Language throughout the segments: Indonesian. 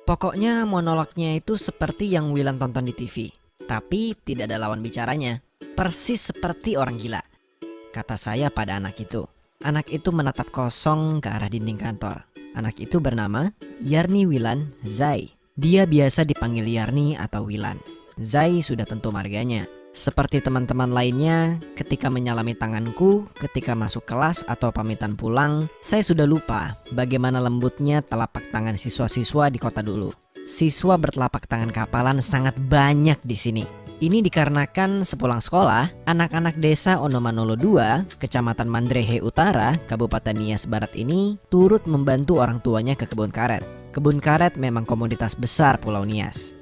Pokoknya monolognya itu seperti yang Wilan tonton di TV. Tapi tidak ada lawan bicaranya. Persis seperti orang gila, kata saya pada anak itu. Anak itu menatap kosong ke arah dinding kantor. Anak itu bernama Yarni Wilan Zai. Dia biasa dipanggil Yarni atau Wilan. Zai sudah tentu marganya. Seperti teman-teman lainnya, ketika menyalami tanganku, ketika masuk kelas atau pamitan pulang, saya sudah lupa bagaimana lembutnya telapak tangan siswa-siswa di kota dulu. Siswa bertelapak tangan kapalan sangat banyak di sini. Ini dikarenakan sepulang sekolah, anak-anak desa Onomanolo II, Kecamatan Mandrehe Utara, Kabupaten Nias Barat ini turut membantu orang tuanya ke kebun karet. Kebun karet memang komoditas besar Pulau Nias.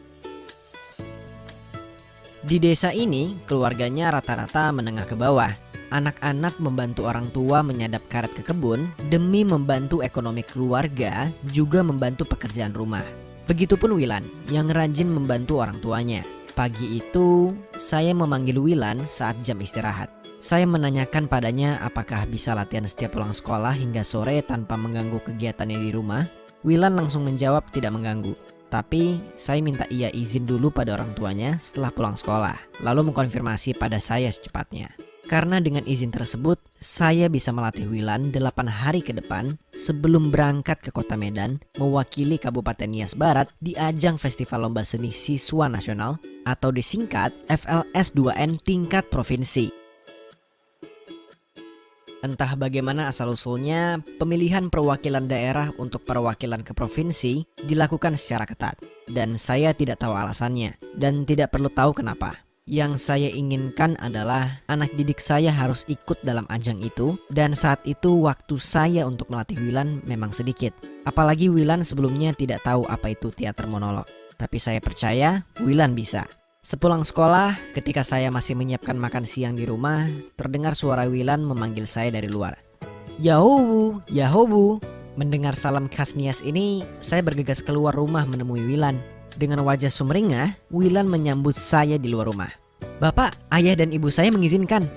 Di desa ini, keluarganya rata-rata menengah ke bawah. Anak-anak membantu orang tua menyadap karet ke kebun demi membantu ekonomi keluarga, juga membantu pekerjaan rumah. Begitupun Wilan yang rajin membantu orang tuanya. Pagi itu, saya memanggil Wilan saat jam istirahat. Saya menanyakan padanya apakah bisa latihan setiap pulang sekolah hingga sore tanpa mengganggu kegiatannya di rumah. Wilan langsung menjawab tidak mengganggu. Tapi saya minta ia izin dulu pada orang tuanya setelah pulang sekolah, lalu mengkonfirmasi pada saya secepatnya. Karena dengan izin tersebut, saya bisa melatih Wilan 8 hari ke depan sebelum berangkat ke kota Medan mewakili Kabupaten Nias Barat di ajang Festival Lomba Seni Siswa Nasional atau disingkat FLS2N tingkat provinsi. Entah bagaimana asal-usulnya, pemilihan perwakilan daerah untuk perwakilan ke provinsi dilakukan secara ketat. Dan saya tidak tahu alasannya, dan tidak perlu tahu kenapa. Yang saya inginkan adalah anak didik saya harus ikut dalam ajang itu, dan saat itu waktu saya untuk melatih Wilan memang sedikit. Apalagi Wilan sebelumnya tidak tahu apa itu teater monolog. Tapi saya percaya Wilan bisa. Sepulang sekolah, ketika saya masih menyiapkan makan siang di rumah, terdengar suara Wilan memanggil saya dari luar. Yahobu, Yahobu. Mendengar salam khas Nias ini, saya bergegas keluar rumah menemui Wilan. Dengan wajah sumringah, Wilan menyambut saya di luar rumah. Bapak, ayah dan ibu saya mengizinkan,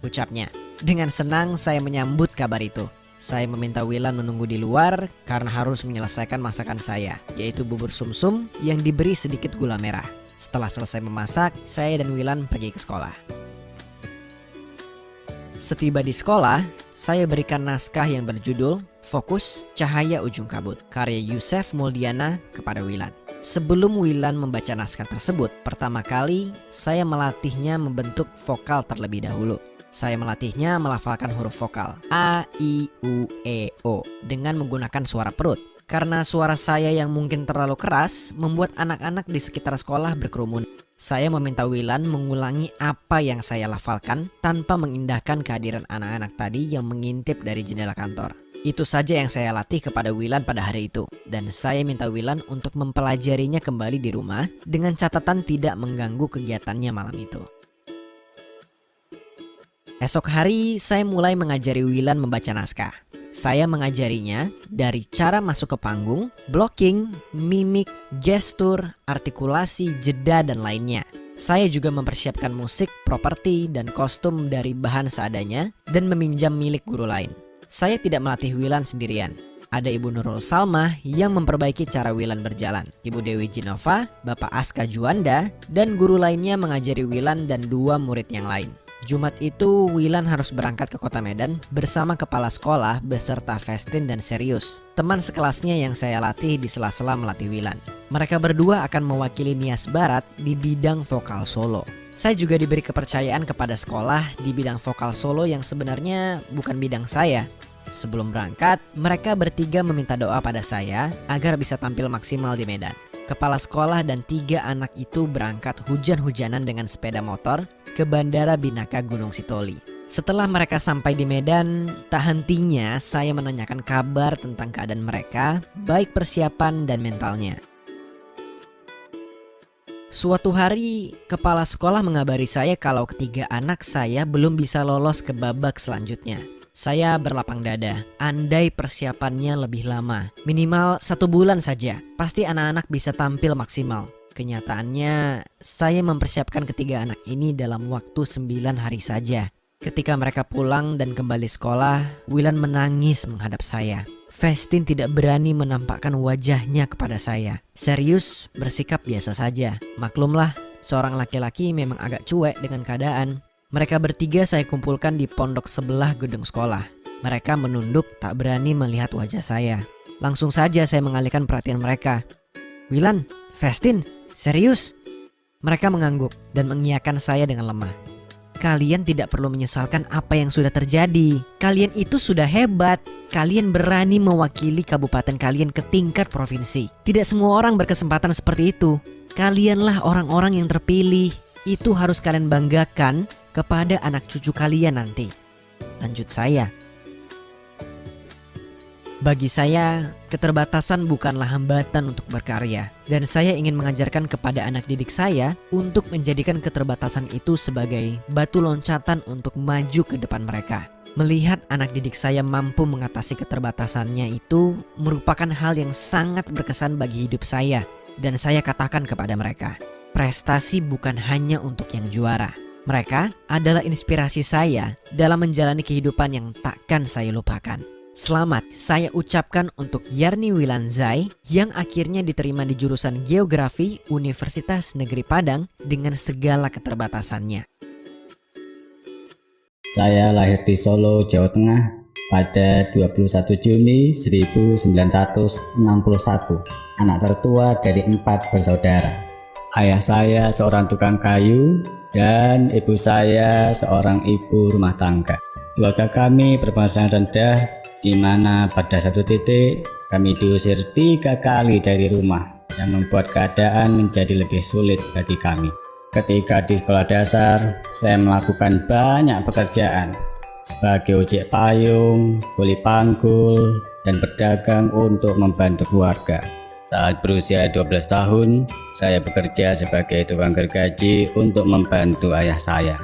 ucapnya. Dengan senang saya menyambut kabar itu. Saya meminta Wilan menunggu di luar karena harus menyelesaikan masakan saya, yaitu bubur sumsum yang diberi sedikit gula merah. Setelah selesai memasak, saya dan Wilan pergi ke sekolah. Setiba di sekolah, saya berikan naskah yang berjudul Fokus Cahaya Ujung Kabut, karya Yusef Muldiana kepada Wilan. Sebelum Wilan membaca naskah tersebut, pertama kali saya melatihnya membentuk vokal terlebih dahulu. Saya melatihnya melafalkan huruf vokal A, I, U, E, O dengan menggunakan suara perut. Karena suara saya yang mungkin terlalu keras membuat anak-anak di sekitar sekolah berkerumun. Saya meminta Wilan mengulangi apa yang saya lafalkan tanpa mengindahkan kehadiran anak-anak tadi yang mengintip dari jendela kantor. Itu saja yang saya latih kepada Wilan pada hari itu. Dan saya minta Wilan untuk mempelajarinya kembali di rumah dengan catatan tidak mengganggu kegiatannya malam itu. Esok hari saya mulai mengajari Wilan membaca naskah. Saya mengajarinya dari cara masuk ke panggung, blocking, mimik, gestur, artikulasi, jeda, dan lainnya. Saya juga mempersiapkan musik, properti, dan kostum dari bahan seadanya dan meminjam milik guru lain. Saya tidak melatih Wilan sendirian. Ada Ibu Nurul Salmah yang memperbaiki cara Wilan berjalan. Ibu Dewi Jinova, Bapak Aska Juanda, dan guru lainnya mengajari Wilan dan 2 murid yang lain. Jumat itu Wilan harus berangkat ke kota Medan bersama kepala sekolah beserta Festin dan Serius, teman sekelasnya yang saya latih di sela-sela melatih Wilan. Mereka berdua akan mewakili Nias Barat di bidang vokal solo. Saya juga diberi kepercayaan kepada sekolah di bidang vokal solo yang sebenarnya bukan bidang saya. Sebelum berangkat, mereka bertiga meminta doa pada saya agar bisa tampil maksimal di Medan. Kepala sekolah dan 3 anak itu berangkat hujan-hujanan dengan sepeda motor ke Bandara Binaka Gunung Sitoli. Setelah mereka sampai di Medan, tak hentinya saya menanyakan kabar tentang keadaan mereka, baik persiapan dan mentalnya. Suatu hari, kepala sekolah mengabari saya kalau ketiga anak saya belum bisa lolos ke babak selanjutnya. Saya berlapang dada, andai persiapannya lebih lama, minimal 1 bulan saja, pasti anak-anak bisa tampil maksimal. Kenyataannya, saya mempersiapkan ketiga anak ini dalam waktu 9 hari saja. Ketika mereka pulang dan kembali sekolah, Wilan menangis menghadap saya. Festin tidak berani menampakkan wajahnya kepada saya. Serius, bersikap biasa saja. Maklumlah, seorang laki-laki memang agak cuek dengan keadaan. Mereka bertiga saya kumpulkan di pondok sebelah gedung sekolah. Mereka menunduk tak berani melihat wajah saya. Langsung saja saya mengalihkan perhatian mereka. "Wilan, Festin, serius?" Mereka mengangguk dan mengiyakan saya dengan lemah. "Kalian tidak perlu menyesalkan apa yang sudah terjadi. Kalian itu sudah hebat. Kalian berani mewakili kabupaten kalian ke tingkat provinsi. Tidak semua orang berkesempatan seperti itu. Kalianlah orang-orang yang terpilih. Itu harus kalian banggakan kepada anak cucu kalian nanti." Lanjut saya. Bagi saya, keterbatasan bukanlah hambatan untuk berkarya. Dan saya ingin mengajarkan kepada anak didik saya untuk menjadikan keterbatasan itu sebagai batu loncatan untuk maju ke depan mereka. Melihat anak didik saya mampu mengatasi keterbatasannya itu merupakan hal yang sangat berkesan bagi hidup saya. Dan saya katakan kepada mereka, prestasi bukan hanya untuk yang juara. Mereka adalah inspirasi saya dalam menjalani kehidupan yang takkan saya lupakan. Selamat saya ucapkan untuk Yarni Wilanzai yang akhirnya diterima di jurusan Geografi Universitas Negeri Padang dengan segala keterbatasannya. Saya lahir di Solo, Jawa Tengah pada 21 Juni 1961, anak tertua dari 4 bersaudara. Ayah saya seorang tukang kayu dan ibu saya seorang ibu rumah tangga. Keluarga kami berpenghasilan rendah, di mana pada satu titik kami diusir 3 kali dari rumah yang membuat keadaan menjadi lebih sulit bagi kami. Ketika di sekolah dasar, saya melakukan banyak pekerjaan sebagai ojek payung, kuli panggul, dan berdagang untuk membantu keluarga. Saat berusia 12 tahun, saya bekerja sebagai tukang gergaji untuk membantu ayah saya.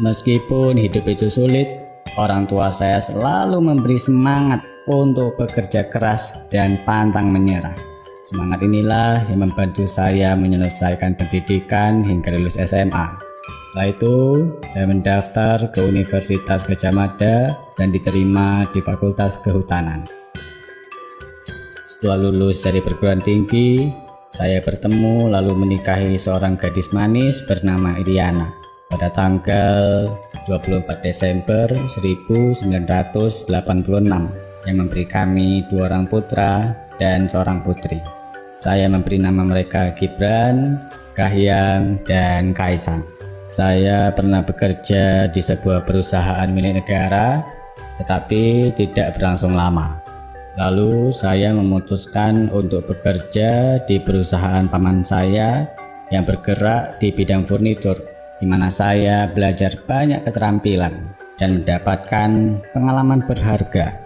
Meskipun hidup itu sulit, orang tua saya selalu memberi semangat untuk bekerja keras dan pantang menyerah. Semangat inilah yang membantu saya menyelesaikan pendidikan hingga lulus SMA. Setelah itu, saya mendaftar ke Universitas Gadjah Mada dan diterima di Fakultas Kehutanan. Setelah lulus dari perguruan tinggi, saya bertemu lalu menikahi seorang gadis manis bernama Iriana pada tanggal 24 Desember 1986 yang memberi kami 2 orang putra dan seorang putri. Saya memberi nama mereka Gibran, Kahiyang, dan Kaisang. Saya pernah bekerja di sebuah perusahaan milik negara, tetapi tidak berlangsung lama. Lalu saya memutuskan untuk bekerja di perusahaan paman saya yang bergerak di bidang furnitur, di mana saya belajar banyak keterampilan dan mendapatkan pengalaman berharga.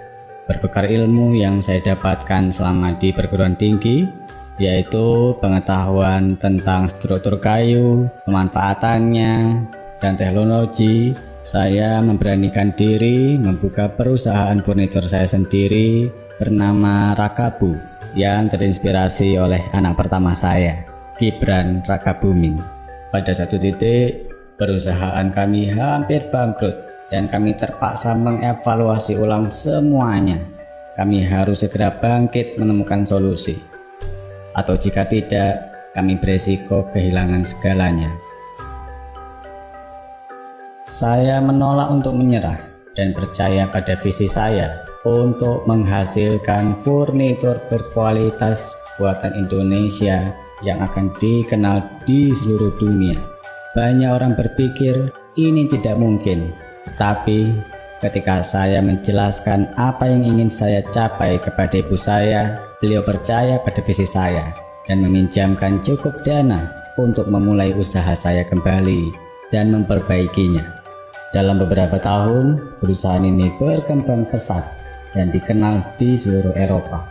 Berbekal ilmu yang saya dapatkan selama di perguruan tinggi, yaitu pengetahuan tentang struktur kayu, pemanfaatannya, dan teknologi, saya memberanikan diri membuka perusahaan furnitur saya sendiri bernama Rakabu yang terinspirasi oleh anak pertama saya, Gibran Rakabuming. Pada satu titik, perusahaan kami hampir bangkrut dan kami terpaksa mengevaluasi ulang semuanya. Kami harus segera bangkit menemukan solusi. Atau jika tidak, kami beresiko kehilangan segalanya. Saya menolak untuk menyerah dan percaya pada visi saya untuk menghasilkan furnitur berkualitas buatan Indonesia yang akan dikenal di seluruh dunia. Banyak orang berpikir ini tidak mungkin, tetapi ketika saya menjelaskan apa yang ingin saya capai kepada ibu saya, beliau percaya pada visi saya dan meminjamkan cukup dana untuk memulai usaha saya kembali dan memperbaikinya. Dalam beberapa tahun, perusahaan ini berkembang pesat dan dikenal di seluruh Eropa.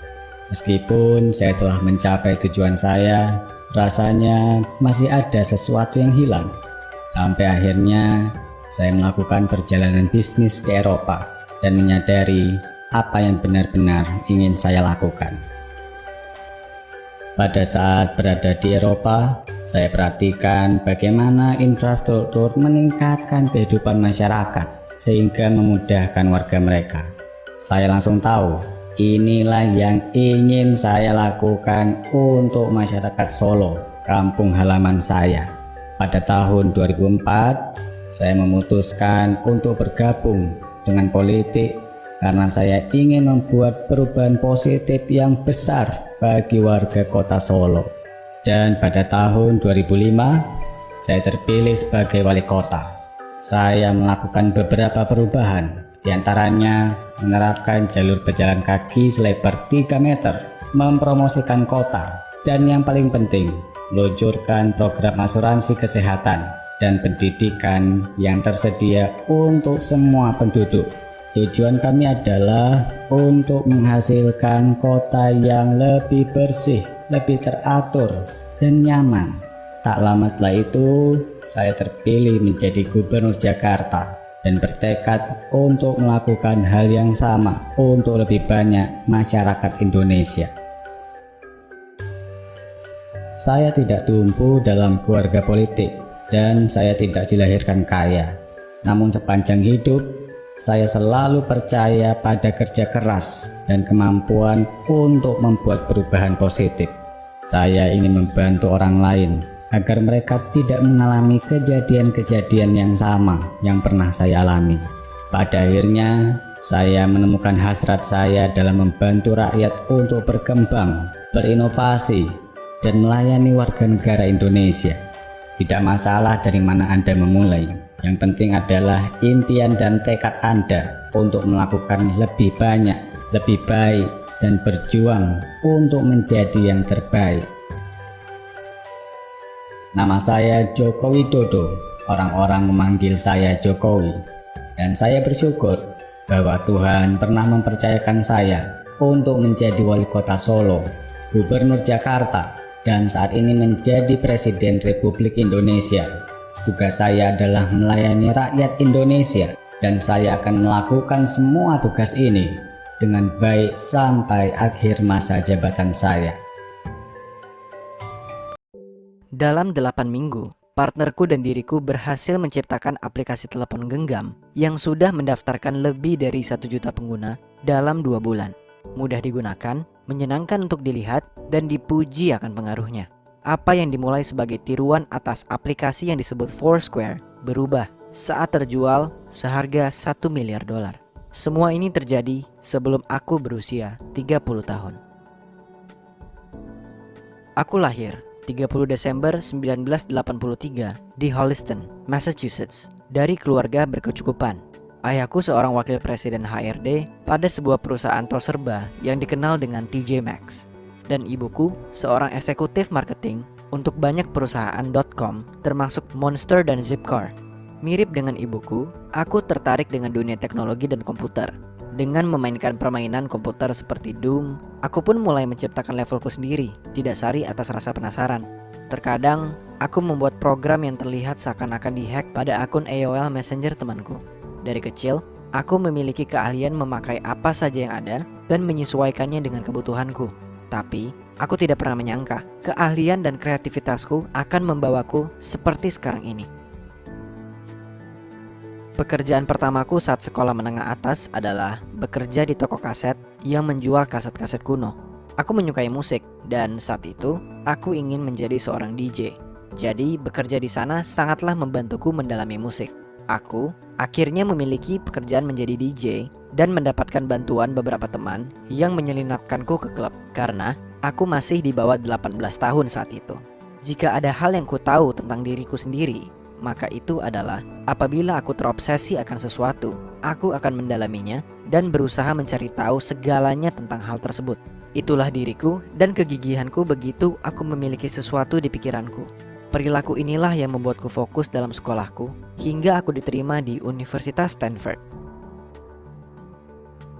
Meskipun saya telah mencapai tujuan saya, rasanya masih ada sesuatu yang hilang. Sampai akhirnya saya melakukan perjalanan bisnis ke Eropa dan menyadari apa yang benar-benar ingin saya lakukan. Pada saat berada di Eropa, saya perhatikan bagaimana infrastruktur meningkatkan kehidupan masyarakat sehingga memudahkan warga mereka. Saya langsung tahu Inilah yang ingin saya lakukan untuk masyarakat Solo, kampung halaman saya. Pada tahun 2004, saya memutuskan untuk bergabung dengan politik karena saya ingin membuat perubahan positif yang besar bagi warga kota Solo. Dan pada tahun 2005, saya terpilih sebagai wali kota. Saya melakukan beberapa perubahan, diantaranya menerapkan jalur pejalan kaki selebar 3 meter, mempromosikan kota, dan yang paling penting, meluncurkan program asuransi kesehatan dan pendidikan yang tersedia untuk semua penduduk. Tujuan kami adalah untuk menghasilkan kota yang lebih bersih, lebih teratur, dan nyaman. Tak lama setelah itu, saya terpilih menjadi Gubernur Jakarta dan bertekad untuk melakukan hal yang sama untuk lebih banyak masyarakat Indonesia. Saya tidak tumbuh dalam keluarga politik dan saya tidak dilahirkan kaya. Namun sepanjang hidup, saya selalu percaya pada kerja keras dan kemampuan untuk membuat perubahan positif. Saya ingin membantu orang lain agar mereka tidak mengalami kejadian-kejadian yang sama yang pernah saya alami. Pada akhirnya, saya menemukan hasrat saya dalam membantu rakyat untuk berkembang, berinovasi, dan melayani warga negara Indonesia. Tidak masalah dari mana Anda memulai, yang penting adalah impian dan tekad Anda untuk melakukan lebih banyak, lebih baik, dan berjuang untuk menjadi yang terbaik. Nama saya Joko Widodo, orang-orang memanggil saya Jokowi, dan saya bersyukur bahwa Tuhan pernah mempercayakan saya untuk menjadi wali kota Solo, Gubernur Jakarta, dan saat ini menjadi Presiden Republik Indonesia. Tugas saya adalah melayani rakyat Indonesia, dan saya akan melakukan semua tugas ini dengan baik sampai akhir masa jabatan saya. Dalam 8 minggu, partnerku dan diriku berhasil menciptakan aplikasi telepon genggam yang sudah mendaftarkan lebih dari 1 juta pengguna dalam 2 bulan. Mudah digunakan, menyenangkan untuk dilihat, dan dipuji akan pengaruhnya. Apa yang dimulai sebagai tiruan atas aplikasi yang disebut Foursquare berubah saat terjual seharga $1 miliar. Semua ini terjadi sebelum aku berusia 30 tahun. Aku lahir 30 Desember 1983 di Holliston, Massachusetts, dari keluarga berkecukupan. Ayahku seorang wakil presiden HRD pada sebuah perusahaan tos serba yang dikenal dengan TJ Maxx, dan ibuku seorang eksekutif marketing untuk banyak perusahaan .com termasuk Monster dan Zipcar. Mirip dengan ibuku, aku tertarik dengan dunia teknologi dan komputer. Dengan memainkan permainan komputer seperti Doom, aku pun mulai menciptakan levelku sendiri, didasari atas rasa penasaran. Terkadang, aku membuat program yang terlihat seakan-akan dihack pada akun AOL Messenger temanku. Dari kecil, aku memiliki keahlian memakai apa saja yang ada dan menyesuaikannya dengan kebutuhanku. Tapi, aku tidak pernah menyangka keahlian dan kreativitasku akan membawaku seperti sekarang ini. Pekerjaan pertamaku saat sekolah menengah atas adalah bekerja di toko kaset yang menjual kaset-kaset kuno. Aku menyukai musik dan saat itu aku ingin menjadi seorang DJ. Jadi bekerja di sana sangatlah membantuku mendalami musik. Aku akhirnya memiliki pekerjaan menjadi DJ dan mendapatkan bantuan beberapa teman yang menyelinapkanku ke klub karena aku masih di bawah 18 tahun saat itu. Jika ada hal yang ku tahu tentang diriku sendiri, maka itu adalah apabila aku terobsesi akan sesuatu, aku akan mendalaminya dan berusaha mencari tahu segalanya tentang hal tersebut. Itulah diriku dan kegigihanku begitu aku memiliki sesuatu di pikiranku. Perilaku inilah yang membuatku fokus dalam sekolahku hingga aku diterima di Universitas Stanford.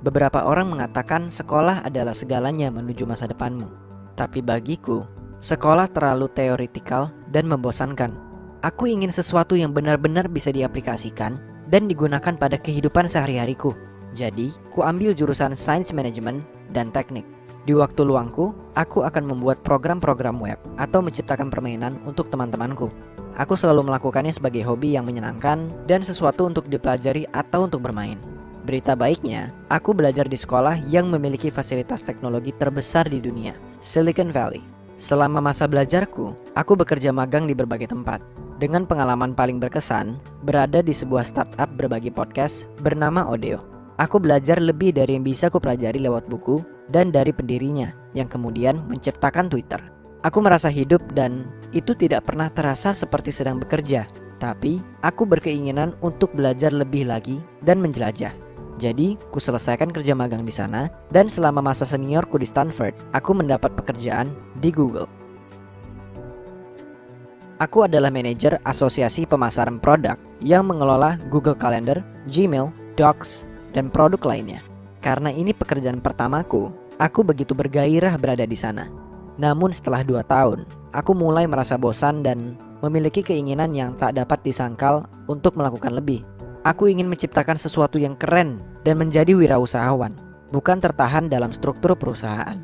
Beberapa orang mengatakan sekolah adalah segalanya menuju masa depanmu. Tapi bagiku, sekolah terlalu teoretikal dan membosankan. Aku ingin sesuatu yang benar-benar bisa diaplikasikan dan digunakan pada kehidupan sehari-hariku. Jadi, ku ambil jurusan Science Management dan Teknik. Di waktu luangku, aku akan membuat program-program web atau menciptakan permainan untuk teman-temanku. Aku selalu melakukannya sebagai hobi yang menyenangkan dan sesuatu untuk dipelajari atau untuk bermain. Berita baiknya, aku belajar di sekolah yang memiliki fasilitas teknologi terbesar di dunia, Silicon Valley. Selama masa belajarku, aku bekerja magang di berbagai tempat. Dengan pengalaman paling berkesan, berada di sebuah startup berbagi podcast bernama Odeo. Aku belajar lebih dari yang bisa kupelajari lewat buku dan dari pendirinya yang kemudian menciptakan Twitter. Aku merasa hidup dan itu tidak pernah terasa seperti sedang bekerja. Tapi, aku berkeinginan untuk belajar lebih lagi dan menjelajah. Jadi, ku selesaikan kerja magang di sana dan selama masa seniorku di Stanford, aku mendapat pekerjaan di Google. Aku adalah manajer asosiasi pemasaran produk yang mengelola Google Calendar, Gmail, Docs, dan produk lainnya. Karena ini pekerjaan pertamaku, aku begitu bergairah berada di sana. Namun setelah 2 tahun, aku mulai merasa bosan dan memiliki keinginan yang tak dapat disangkal untuk melakukan lebih. Aku ingin menciptakan sesuatu yang keren dan menjadi wirausahawan, bukan tertahan dalam struktur perusahaan.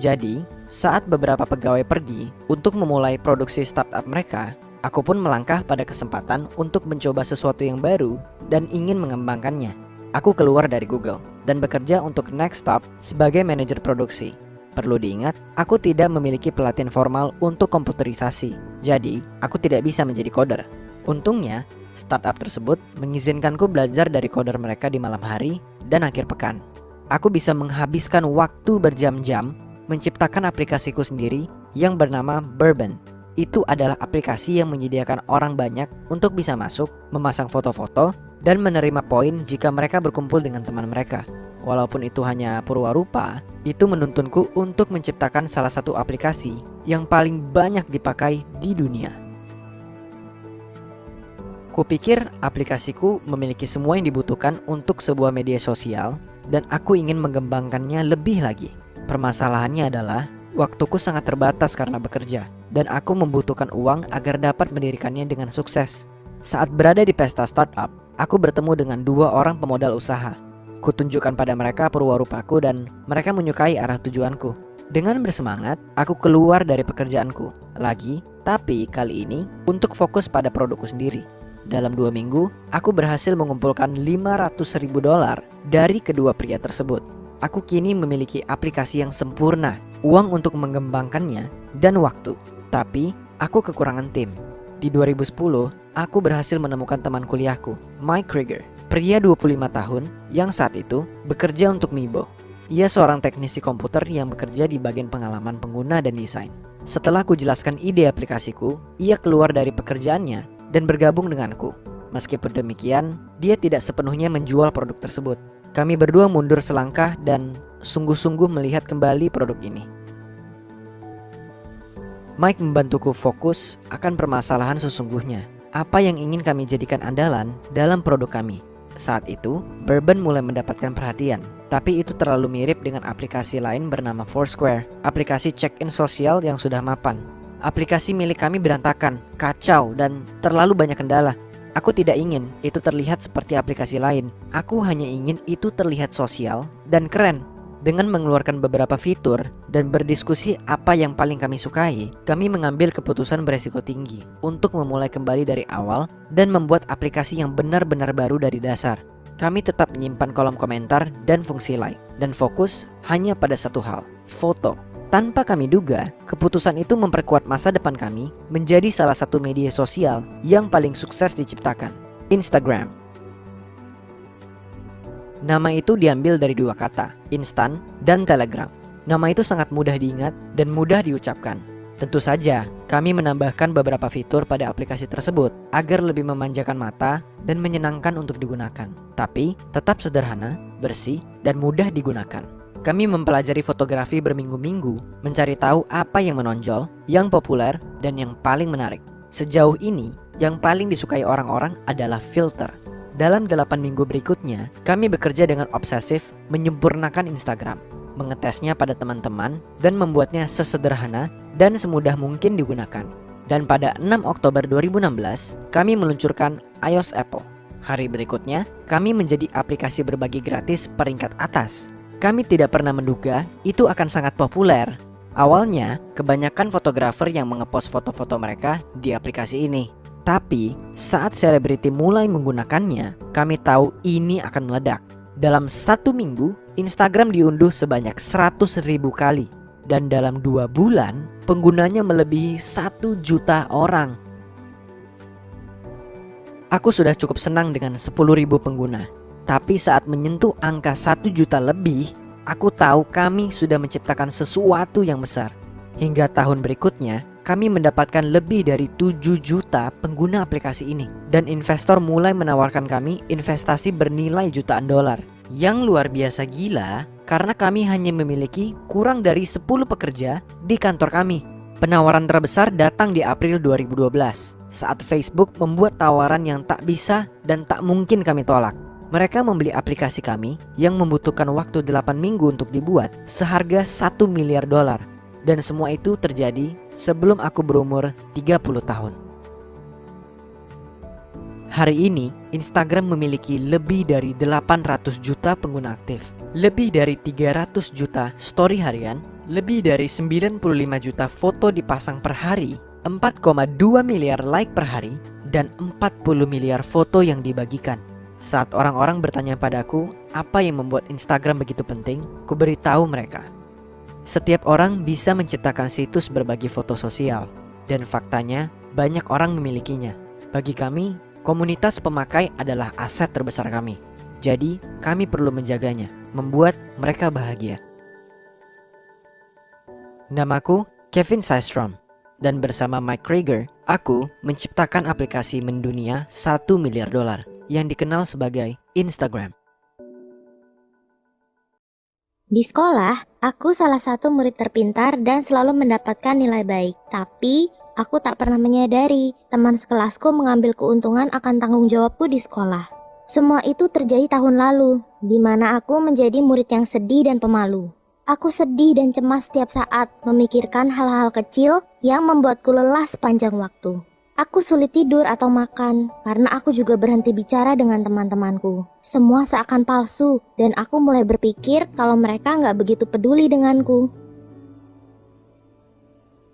Jadi, saat beberapa pegawai pergi untuk memulai produksi startup mereka, aku pun melangkah pada kesempatan untuk mencoba sesuatu yang baru dan ingin mengembangkannya. Aku keluar dari Google dan bekerja untuk Nextstop sebagai manajer produksi. Perlu diingat, aku tidak memiliki pelatihan formal untuk komputerisasi, jadi aku tidak bisa menjadi coder. Untungnya, startup tersebut mengizinkanku belajar dari coder mereka di malam hari dan akhir pekan. Aku bisa menghabiskan waktu berjam-jam menciptakan aplikasiku sendiri yang bernama Bourbon. Itu adalah aplikasi yang menyediakan orang banyak untuk bisa masuk, memasang foto-foto, dan menerima poin jika mereka berkumpul dengan teman mereka. Walaupun itu hanya purwarupa, itu menuntunku untuk menciptakan salah satu aplikasi yang paling banyak dipakai di dunia. Kupikir aplikasiku memiliki semua yang dibutuhkan untuk sebuah media sosial dan aku ingin mengembangkannya lebih lagi. Permasalahannya adalah waktuku sangat terbatas karena bekerja dan aku membutuhkan uang agar dapat mendirikannya dengan sukses. Saat berada di pesta startup, aku bertemu dengan 2 orang pemodal usaha. Kutunjukkan pada mereka perwarupaku dan mereka menyukai arah tujuanku. Dengan bersemangat, aku keluar dari pekerjaanku lagi, tapi kali ini untuk fokus pada produkku sendiri. Dalam 2 minggu, aku berhasil mengumpulkan $500.000 dari kedua pria tersebut. Aku kini memiliki aplikasi yang sempurna, uang untuk mengembangkannya, dan waktu. Tapi, aku kekurangan tim. Di 2010, aku berhasil menemukan teman kuliahku, Mike Krieger, pria 25 tahun yang saat itu bekerja untuk Mibo. Ia seorang teknisi komputer yang bekerja di bagian pengalaman pengguna dan desain. Setelah kujelaskan ide aplikasiku, ia keluar dari pekerjaannya dan bergabung denganku. Meskipun demikian, dia tidak sepenuhnya menjual produk tersebut. Kami berdua mundur selangkah dan sungguh-sungguh melihat kembali produk ini. Mike membantuku fokus akan permasalahan sesungguhnya. Apa yang ingin kami jadikan andalan dalam produk kami. Saat itu, Bourbon mulai mendapatkan perhatian. Tapi itu terlalu mirip dengan aplikasi lain bernama Foursquare, aplikasi check-in sosial yang sudah mapan. Aplikasi milik kami berantakan, kacau, dan terlalu banyak kendala. Aku tidak ingin itu terlihat seperti aplikasi lain. Aku hanya ingin itu terlihat sosial dan keren. Dengan mengeluarkan beberapa fitur dan berdiskusi apa yang paling kami sukai, kami mengambil keputusan beresiko tinggi untuk memulai kembali dari awal dan membuat aplikasi yang benar-benar baru dari dasar. Kami tetap menyimpan kolom komentar dan fungsi like, dan fokus hanya pada satu hal, foto. Tanpa kami duga, keputusan itu memperkuat masa depan kami menjadi salah satu media sosial yang paling sukses diciptakan, Instagram. Nama itu diambil dari 2 kata, instan dan telegram. Nama itu sangat mudah diingat dan mudah diucapkan. Tentu saja, kami menambahkan beberapa fitur pada aplikasi tersebut agar lebih memanjakan mata dan menyenangkan untuk digunakan. Tapi, tetap sederhana, bersih, dan mudah digunakan. Kami mempelajari fotografi berminggu-minggu, mencari tahu apa yang menonjol, yang populer, dan yang paling menarik. Sejauh ini, yang paling disukai orang-orang adalah filter. Dalam 8 minggu berikutnya, kami bekerja dengan obsesif menyempurnakan Instagram, mengetesnya pada teman-teman, dan membuatnya sesederhana dan semudah mungkin digunakan. Dan pada 6 Oktober 2016, kami meluncurkan iOS Apple. Hari berikutnya, kami menjadi aplikasi berbagi gratis peringkat atas. Kami tidak pernah menduga itu akan sangat populer. Awalnya, kebanyakan fotografer yang ngepost foto-foto mereka di aplikasi ini. Tapi, saat selebriti mulai menggunakannya, kami tahu ini akan meledak. Dalam 1 minggu, Instagram diunduh sebanyak 100.000 kali. Dan dalam 2 bulan, penggunanya melebihi 1 juta orang. Aku sudah cukup senang dengan 10.000 pengguna. Tapi saat menyentuh angka 1 juta lebih, aku tahu kami sudah menciptakan sesuatu yang besar. Hingga tahun berikutnya, kami mendapatkan lebih dari 7 juta pengguna aplikasi ini. Dan investor mulai menawarkan kami investasi bernilai jutaan dolar. Yang luar biasa gila, karena kami hanya memiliki kurang dari 10 pekerja di kantor kami. Penawaran terbesar datang di April 2012, saat Facebook membuat tawaran yang tak bisa dan tak mungkin kami tolak. Mereka membeli aplikasi kami yang membutuhkan waktu 8 minggu untuk dibuat seharga 1 miliar dolar. Dan semua itu terjadi sebelum aku berumur 30 tahun. Hari ini, Instagram memiliki lebih dari 800 juta pengguna aktif, lebih dari 300 juta story harian, lebih dari 95 juta foto dipasang per hari, 4,2 miliar like per hari, dan 40 miliar foto yang dibagikan. Saat orang-orang bertanya padaku apa yang membuat Instagram begitu penting, ku beritahu mereka. Setiap orang bisa menciptakan situs berbagi foto sosial, dan faktanya banyak orang memilikinya. Bagi kami, komunitas pemakai adalah aset terbesar kami. Jadi, kami perlu menjaganya, membuat mereka bahagia. Namaku Kevin Systrom, dan bersama Mike Krieger, aku menciptakan aplikasi mendunia 1 miliar dolar yang dikenal sebagai Instagram. Di sekolah, aku salah satu murid terpintar dan selalu mendapatkan nilai baik. Tapi, aku tak pernah menyadari teman sekelasku mengambil keuntungan akan tanggung jawabku di sekolah. Semua itu terjadi tahun lalu, di mana aku menjadi murid yang sedih dan pemalu. Aku sedih dan cemas setiap saat memikirkan hal-hal kecil yang membuatku lelah sepanjang waktu. Aku sulit tidur atau makan karena aku juga berhenti bicara dengan teman-temanku. Semua seakan palsu dan aku mulai berpikir kalau mereka nggak begitu peduli denganku.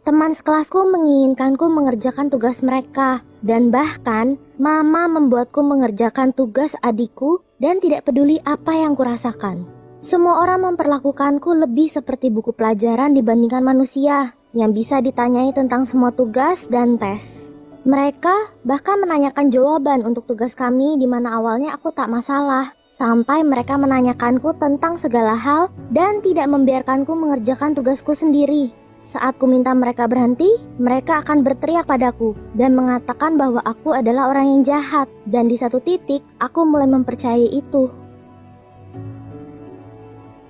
Teman sekelasku menginginkanku mengerjakan tugas mereka dan bahkan mama membuatku mengerjakan tugas adikku dan tidak peduli apa yang kurasakan. Semua orang memperlakukanku lebih seperti buku pelajaran dibandingkan manusia yang bisa ditanyai tentang semua tugas dan tes. Mereka bahkan menanyakan jawaban untuk tugas kami di mana awalnya aku tak masalah. Sampai mereka menanyakanku tentang segala hal dan tidak membiarkanku mengerjakan tugasku sendiri. Saat ku minta mereka berhenti, mereka akan berteriak padaku dan mengatakan bahwa aku adalah orang yang jahat. Dan di satu titik, aku mulai mempercayai itu.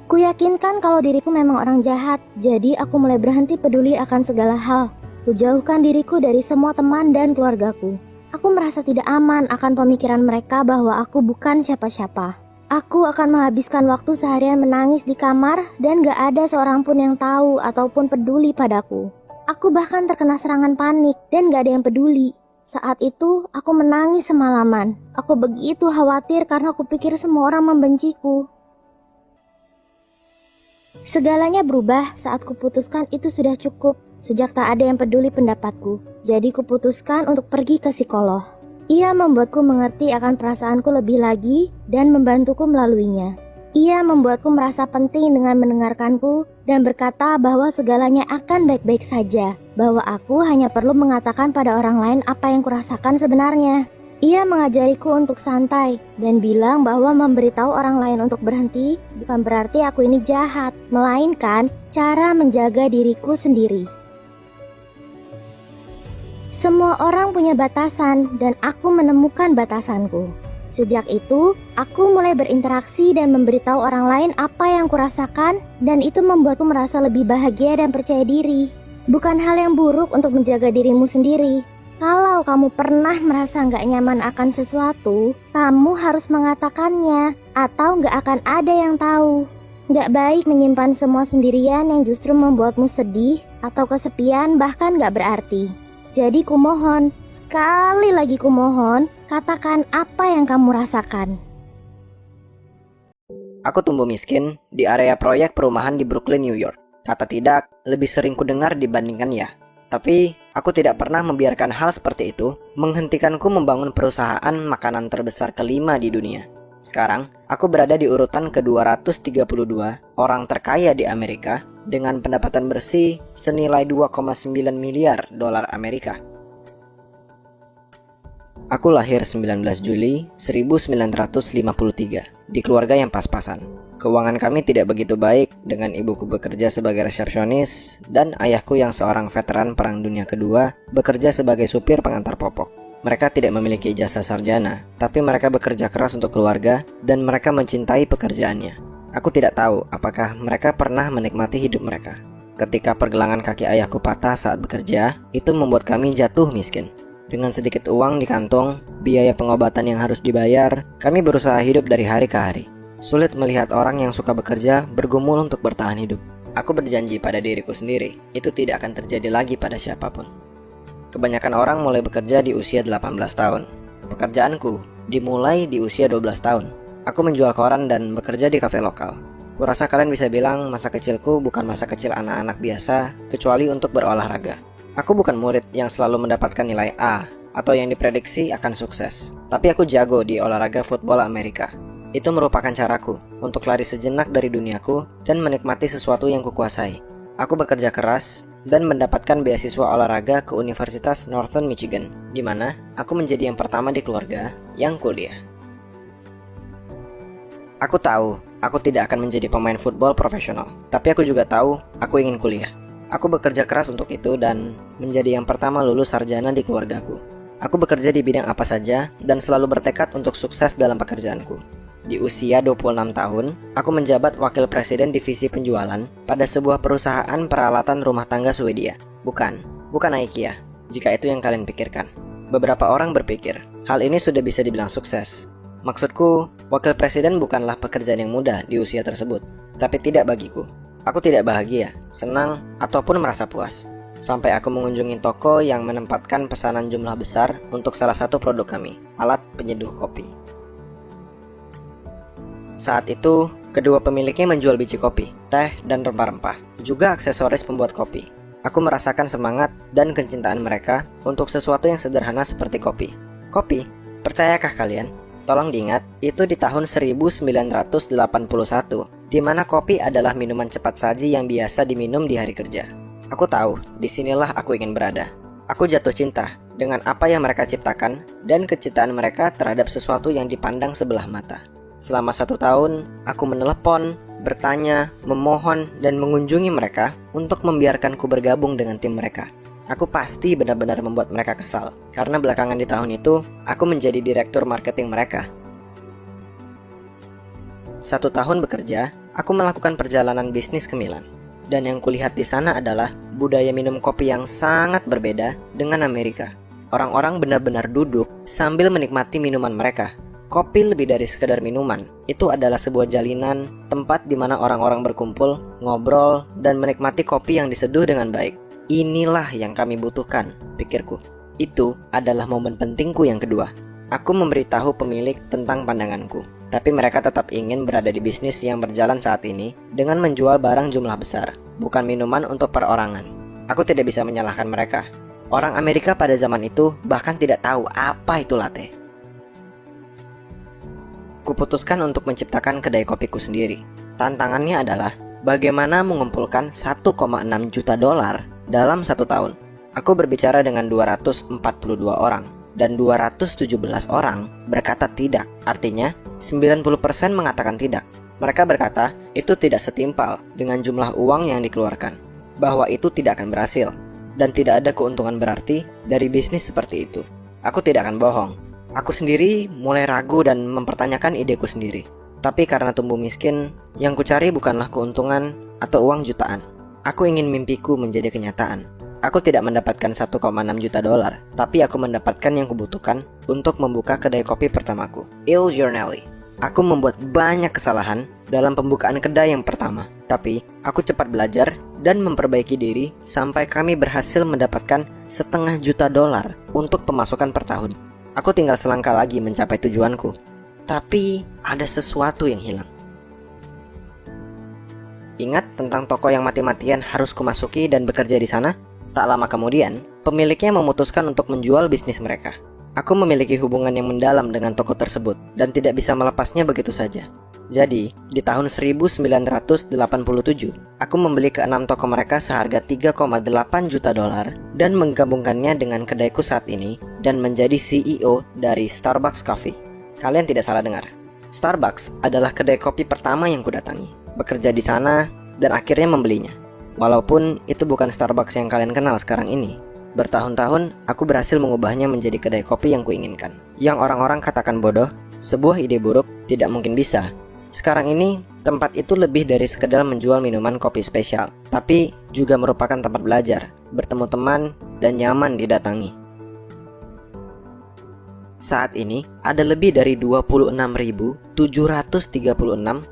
Ku yakinkan kalau diriku memang orang jahat, jadi aku mulai berhenti peduli akan segala hal. Kujauhkan diriku dari semua teman dan keluargaku. Aku merasa tidak aman akan pemikiran mereka bahwa aku bukan siapa-siapa. Aku akan menghabiskan waktu seharian menangis di kamar dan gak ada seorang pun yang tahu ataupun peduli padaku. Aku bahkan terkena serangan panik dan gak ada yang peduli. Saat itu aku menangis semalaman. Aku begitu khawatir karena aku pikir semua orang membenciku. Segalanya berubah saat kuputuskan itu sudah cukup. Sejak tak ada yang peduli pendapatku, jadi kuputuskan untuk pergi ke psikolog. Ia membuatku mengerti akan perasaanku lebih lagi dan membantuku melaluinya. Ia membuatku merasa penting dengan mendengarkanku dan berkata bahwa segalanya akan baik-baik saja, bahwa aku hanya perlu mengatakan pada orang lain apa yang kurasakan sebenarnya. Ia mengajariku untuk santai dan bilang bahwa memberitahu orang lain untuk berhenti bukan berarti aku ini jahat, melainkan cara menjaga diriku sendiri. Semua orang punya batasan dan aku menemukan batasanku. Sejak itu, aku mulai berinteraksi dan memberitahu orang lain apa yang kurasakan dan itu membuatku merasa lebih bahagia dan percaya diri. Bukan hal yang buruk untuk menjaga dirimu sendiri. Kalau kamu pernah merasa nggak nyaman akan sesuatu, kamu harus mengatakannya atau nggak akan ada yang tahu. Nggak baik menyimpan semua sendirian yang justru membuatmu sedih atau kesepian bahkan nggak berarti. Jadi kumohon, sekali lagi kumohon, katakan apa yang kamu rasakan. Aku tumbuh miskin di area proyek perumahan di Brooklyn, New York. Kata tidak lebih sering kudengar dibandingkan ya. Tapi aku tidak pernah membiarkan hal seperti itu menghentikanku membangun perusahaan makanan terbesar kelima di dunia. Sekarang, aku berada di urutan ke-232 orang terkaya di Amerika dengan pendapatan bersih senilai 2,9 miliar dolar Amerika. Aku lahir 19 Juli 1953 di keluarga yang pas-pasan. Keuangan kami tidak begitu baik dengan ibuku bekerja sebagai resepsionis dan ayahku yang seorang veteran Perang Dunia Kedua bekerja sebagai supir pengantar popok. Mereka tidak memiliki ijazah sarjana, tapi mereka bekerja keras untuk keluarga dan mereka mencintai pekerjaannya. Aku tidak tahu apakah mereka pernah menikmati hidup mereka. Ketika pergelangan kaki ayahku patah saat bekerja, itu membuat kami jatuh miskin. Dengan sedikit uang di kantong, biaya pengobatan yang harus dibayar, kami berusaha hidup dari hari ke hari. Sulit melihat orang yang suka bekerja bergumul untuk bertahan hidup. Aku berjanji pada diriku sendiri, itu tidak akan terjadi lagi pada siapapun. Kebanyakan orang mulai bekerja di usia 18 tahun. Pekerjaanku dimulai di usia 12 tahun. Aku menjual koran dan bekerja di kafe lokal. Kurasa kalian bisa bilang masa kecilku bukan masa kecil anak-anak biasa, kecuali untuk berolahraga. Aku bukan murid yang selalu mendapatkan nilai A atau yang diprediksi akan sukses. Tapi aku jago di olahraga football Amerika. Itu merupakan caraku untuk lari sejenak dari duniaku dan menikmati sesuatu yang kukuasai. Aku bekerja keras dan mendapatkan beasiswa olahraga ke Universitas Northern Michigan, di mana aku menjadi yang pertama di keluarga yang kuliah. Aku tahu aku tidak akan menjadi pemain football profesional, tapi aku juga tahu aku ingin kuliah. Aku bekerja keras untuk itu dan menjadi yang pertama lulus sarjana di keluargaku. Aku bekerja di bidang apa saja dan selalu bertekad untuk sukses dalam pekerjaanku. Di usia 26 tahun, aku menjabat wakil presiden divisi penjualan pada sebuah perusahaan peralatan rumah tangga Swedia. Bukan IKEA, jika itu yang kalian pikirkan. Beberapa orang berpikir, hal ini sudah bisa dibilang sukses. Maksudku, wakil presiden bukanlah pekerjaan yang mudah di usia tersebut, tapi tidak bagiku. Aku tidak bahagia, senang, ataupun merasa puas. Sampai aku mengunjungi toko yang menempatkan pesanan jumlah besar untuk salah satu produk kami, alat penyeduh kopi. Saat itu, kedua pemiliknya menjual biji kopi, teh, dan rempah-rempah, juga aksesoris pembuat kopi. Aku merasakan semangat dan kecintaan mereka untuk sesuatu yang sederhana seperti kopi. Kopi, percayakah kalian? Tolong diingat, itu di tahun 1981, di mana kopi adalah minuman cepat saji yang biasa diminum di hari kerja. Aku tahu, disinilah aku ingin berada. Aku jatuh cinta dengan apa yang mereka ciptakan dan kecintaan mereka terhadap sesuatu yang dipandang sebelah mata. Selama 1 tahun, aku menelepon, bertanya, memohon, dan mengunjungi mereka untuk membiarkanku bergabung dengan tim mereka. Aku pasti benar-benar membuat mereka kesal, karena belakangan di tahun itu, aku menjadi direktur marketing mereka. 1 tahun bekerja, aku melakukan perjalanan bisnis ke Milan. Dan yang kulihat di sana adalah budaya minum kopi yang sangat berbeda dengan Amerika. Orang-orang benar-benar duduk sambil menikmati minuman mereka. Kopi lebih dari sekedar minuman, itu adalah sebuah jalinan, tempat di mana orang-orang berkumpul, ngobrol, dan menikmati kopi yang diseduh dengan baik. Inilah yang kami butuhkan, pikirku. Itu adalah momen pentingku yang kedua. Aku memberitahu pemilik tentang pandanganku, tapi mereka tetap ingin berada di bisnis yang berjalan saat ini dengan menjual barang jumlah besar, bukan minuman untuk perorangan. Aku tidak bisa menyalahkan mereka. Orang Amerika pada zaman itu bahkan tidak tahu apa itu latte. Kuputuskan untuk menciptakan kedai kopiku sendiri. Tantangannya adalah bagaimana mengumpulkan 1,6 juta dolar dalam 1 tahun. Aku berbicara dengan 242 orang dan 217 orang berkata tidak. Artinya 90% mengatakan tidak. Mereka berkata itu tidak setimpal dengan jumlah uang yang dikeluarkan, bahwa itu tidak akan berhasil dan tidak ada keuntungan berarti dari bisnis seperti itu. Aku tidak akan bohong. Aku sendiri mulai ragu dan mempertanyakan ideku sendiri. Tapi karena tumbuh miskin, yang kucari bukanlah keuntungan atau uang jutaan. Aku ingin mimpiku menjadi kenyataan. Aku tidak mendapatkan 1,6 juta dolar, tapi aku mendapatkan yang kubutuhkan untuk membuka kedai kopi pertamaku, Il Giornelli. Aku membuat banyak kesalahan dalam pembukaan kedai yang pertama, tapi aku cepat belajar dan memperbaiki diri sampai kami berhasil mendapatkan $0,5 juta untuk pemasukan per tahun. Aku tinggal selangkah lagi mencapai tujuanku. Tapi ada sesuatu yang hilang. Ingat tentang toko yang mati-matian harus kumasuki dan bekerja di sana? Tak lama kemudian, pemiliknya memutuskan untuk menjual bisnis mereka. Aku memiliki hubungan yang mendalam dengan toko tersebut dan tidak bisa melepasnya begitu saja. Jadi, di tahun 1987, aku membeli ke-6 toko mereka seharga 3,8 juta dolar dan menggabungkannya dengan kedaiku saat ini dan menjadi CEO dari Starbucks Coffee. Kalian tidak salah dengar. Starbucks adalah kedai kopi pertama yang kudatangi. Bekerja di sana dan akhirnya membelinya. Walaupun itu bukan Starbucks yang kalian kenal sekarang ini. Bertahun-tahun, aku berhasil mengubahnya menjadi kedai kopi yang kuinginkan. Yang orang-orang katakan bodoh, sebuah ide buruk, tidak mungkin bisa. Sekarang ini, tempat itu lebih dari sekedar menjual minuman kopi spesial, tapi juga merupakan tempat belajar, bertemu teman, dan nyaman didatangi. Saat ini, ada lebih dari 26.736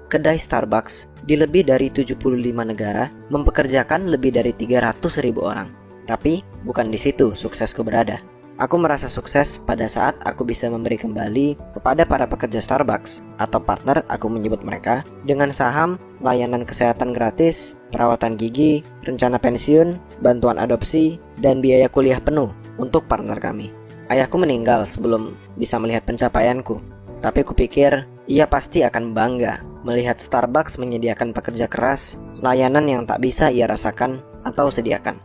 kedai Starbucks di lebih dari 75 negara, mempekerjakan lebih dari 300.000 orang. Tapi, bukan di situ suksesku berada. Aku merasa sukses pada saat aku bisa memberi kembali kepada para pekerja Starbucks atau partner, aku menyebut mereka, dengan saham, layanan kesehatan gratis, perawatan gigi, rencana pensiun, bantuan adopsi, dan biaya kuliah penuh untuk partner kami. Ayahku meninggal sebelum bisa melihat pencapaianku, tapi kupikir ia pasti akan bangga melihat Starbucks menyediakan pekerja keras, layanan yang tak bisa ia rasakan atau sediakan.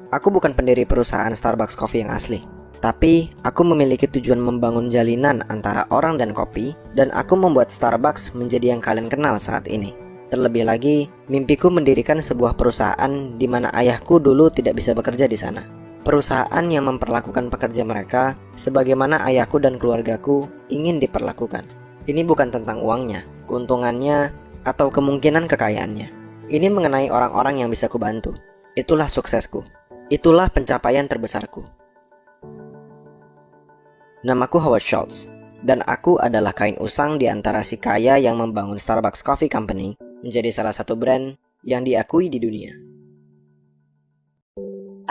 Aku bukan pendiri perusahaan Starbucks Coffee yang asli, tapi aku memiliki tujuan membangun jalinan antara orang dan kopi, dan aku membuat Starbucks menjadi yang kalian kenal saat ini. Terlebih lagi, mimpiku mendirikan sebuah perusahaan di mana ayahku dulu tidak bisa bekerja di sana. Perusahaan yang memperlakukan pekerja mereka sebagaimana ayahku dan keluargaku ingin diperlakukan. Ini bukan tentang uangnya, keuntungannya, atau kemungkinan kekayaannya. Ini mengenai orang-orang yang bisa kubantu. Itulah suksesku. Itulah pencapaian terbesarku. Namaku Howard Schultz, dan aku adalah kain usang di antara si kaya yang membangun Starbucks Coffee Company menjadi salah satu brand yang diakui di dunia.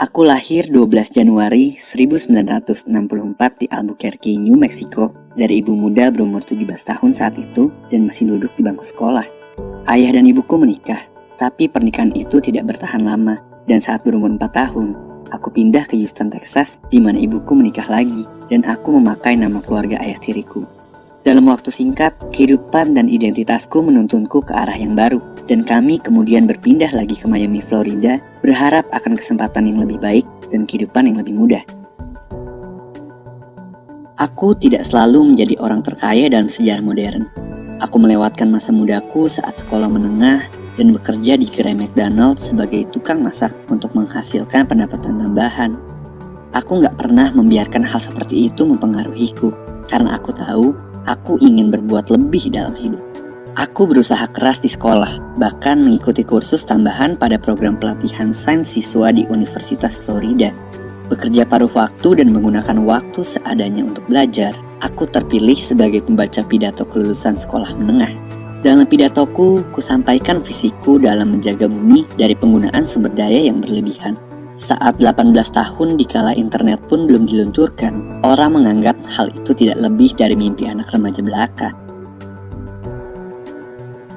Aku lahir 12 Januari 1964 di Albuquerque, New Mexico, dari ibu muda berumur 17 tahun saat itu dan masih duduk di bangku sekolah. Ayah dan ibuku menikah, tapi pernikahan itu tidak bertahan lama. Dan saat berumur 4 tahun, aku pindah ke Houston, Texas, di mana ibuku menikah lagi, dan aku memakai nama keluarga ayah tiriku. Dalam waktu singkat, kehidupan dan identitasku menuntunku ke arah yang baru, dan kami kemudian berpindah lagi ke Miami, Florida, berharap akan kesempatan yang lebih baik dan kehidupan yang lebih mudah. Aku tidak selalu menjadi orang terkaya dalam sejarah modern. Aku melewatkan masa mudaku saat sekolah menengah, dan bekerja di gerai McDonald's sebagai tukang masak untuk menghasilkan pendapatan tambahan. Aku gak pernah membiarkan hal seperti itu mempengaruhiku, karena aku tahu aku ingin berbuat lebih dalam hidup. Aku berusaha keras di sekolah, bahkan mengikuti kursus tambahan pada program pelatihan sains siswa di Universitas Florida. Bekerja paruh waktu dan menggunakan waktu seadanya untuk belajar, aku terpilih sebagai pembaca pidato kelulusan sekolah menengah. Dalam pidatoku, kusampaikan visiku dalam menjaga bumi dari penggunaan sumber daya yang berlebihan. Saat 18 tahun dikala internet pun belum diluncurkan, orang menganggap hal itu tidak lebih dari mimpi anak remaja belaka.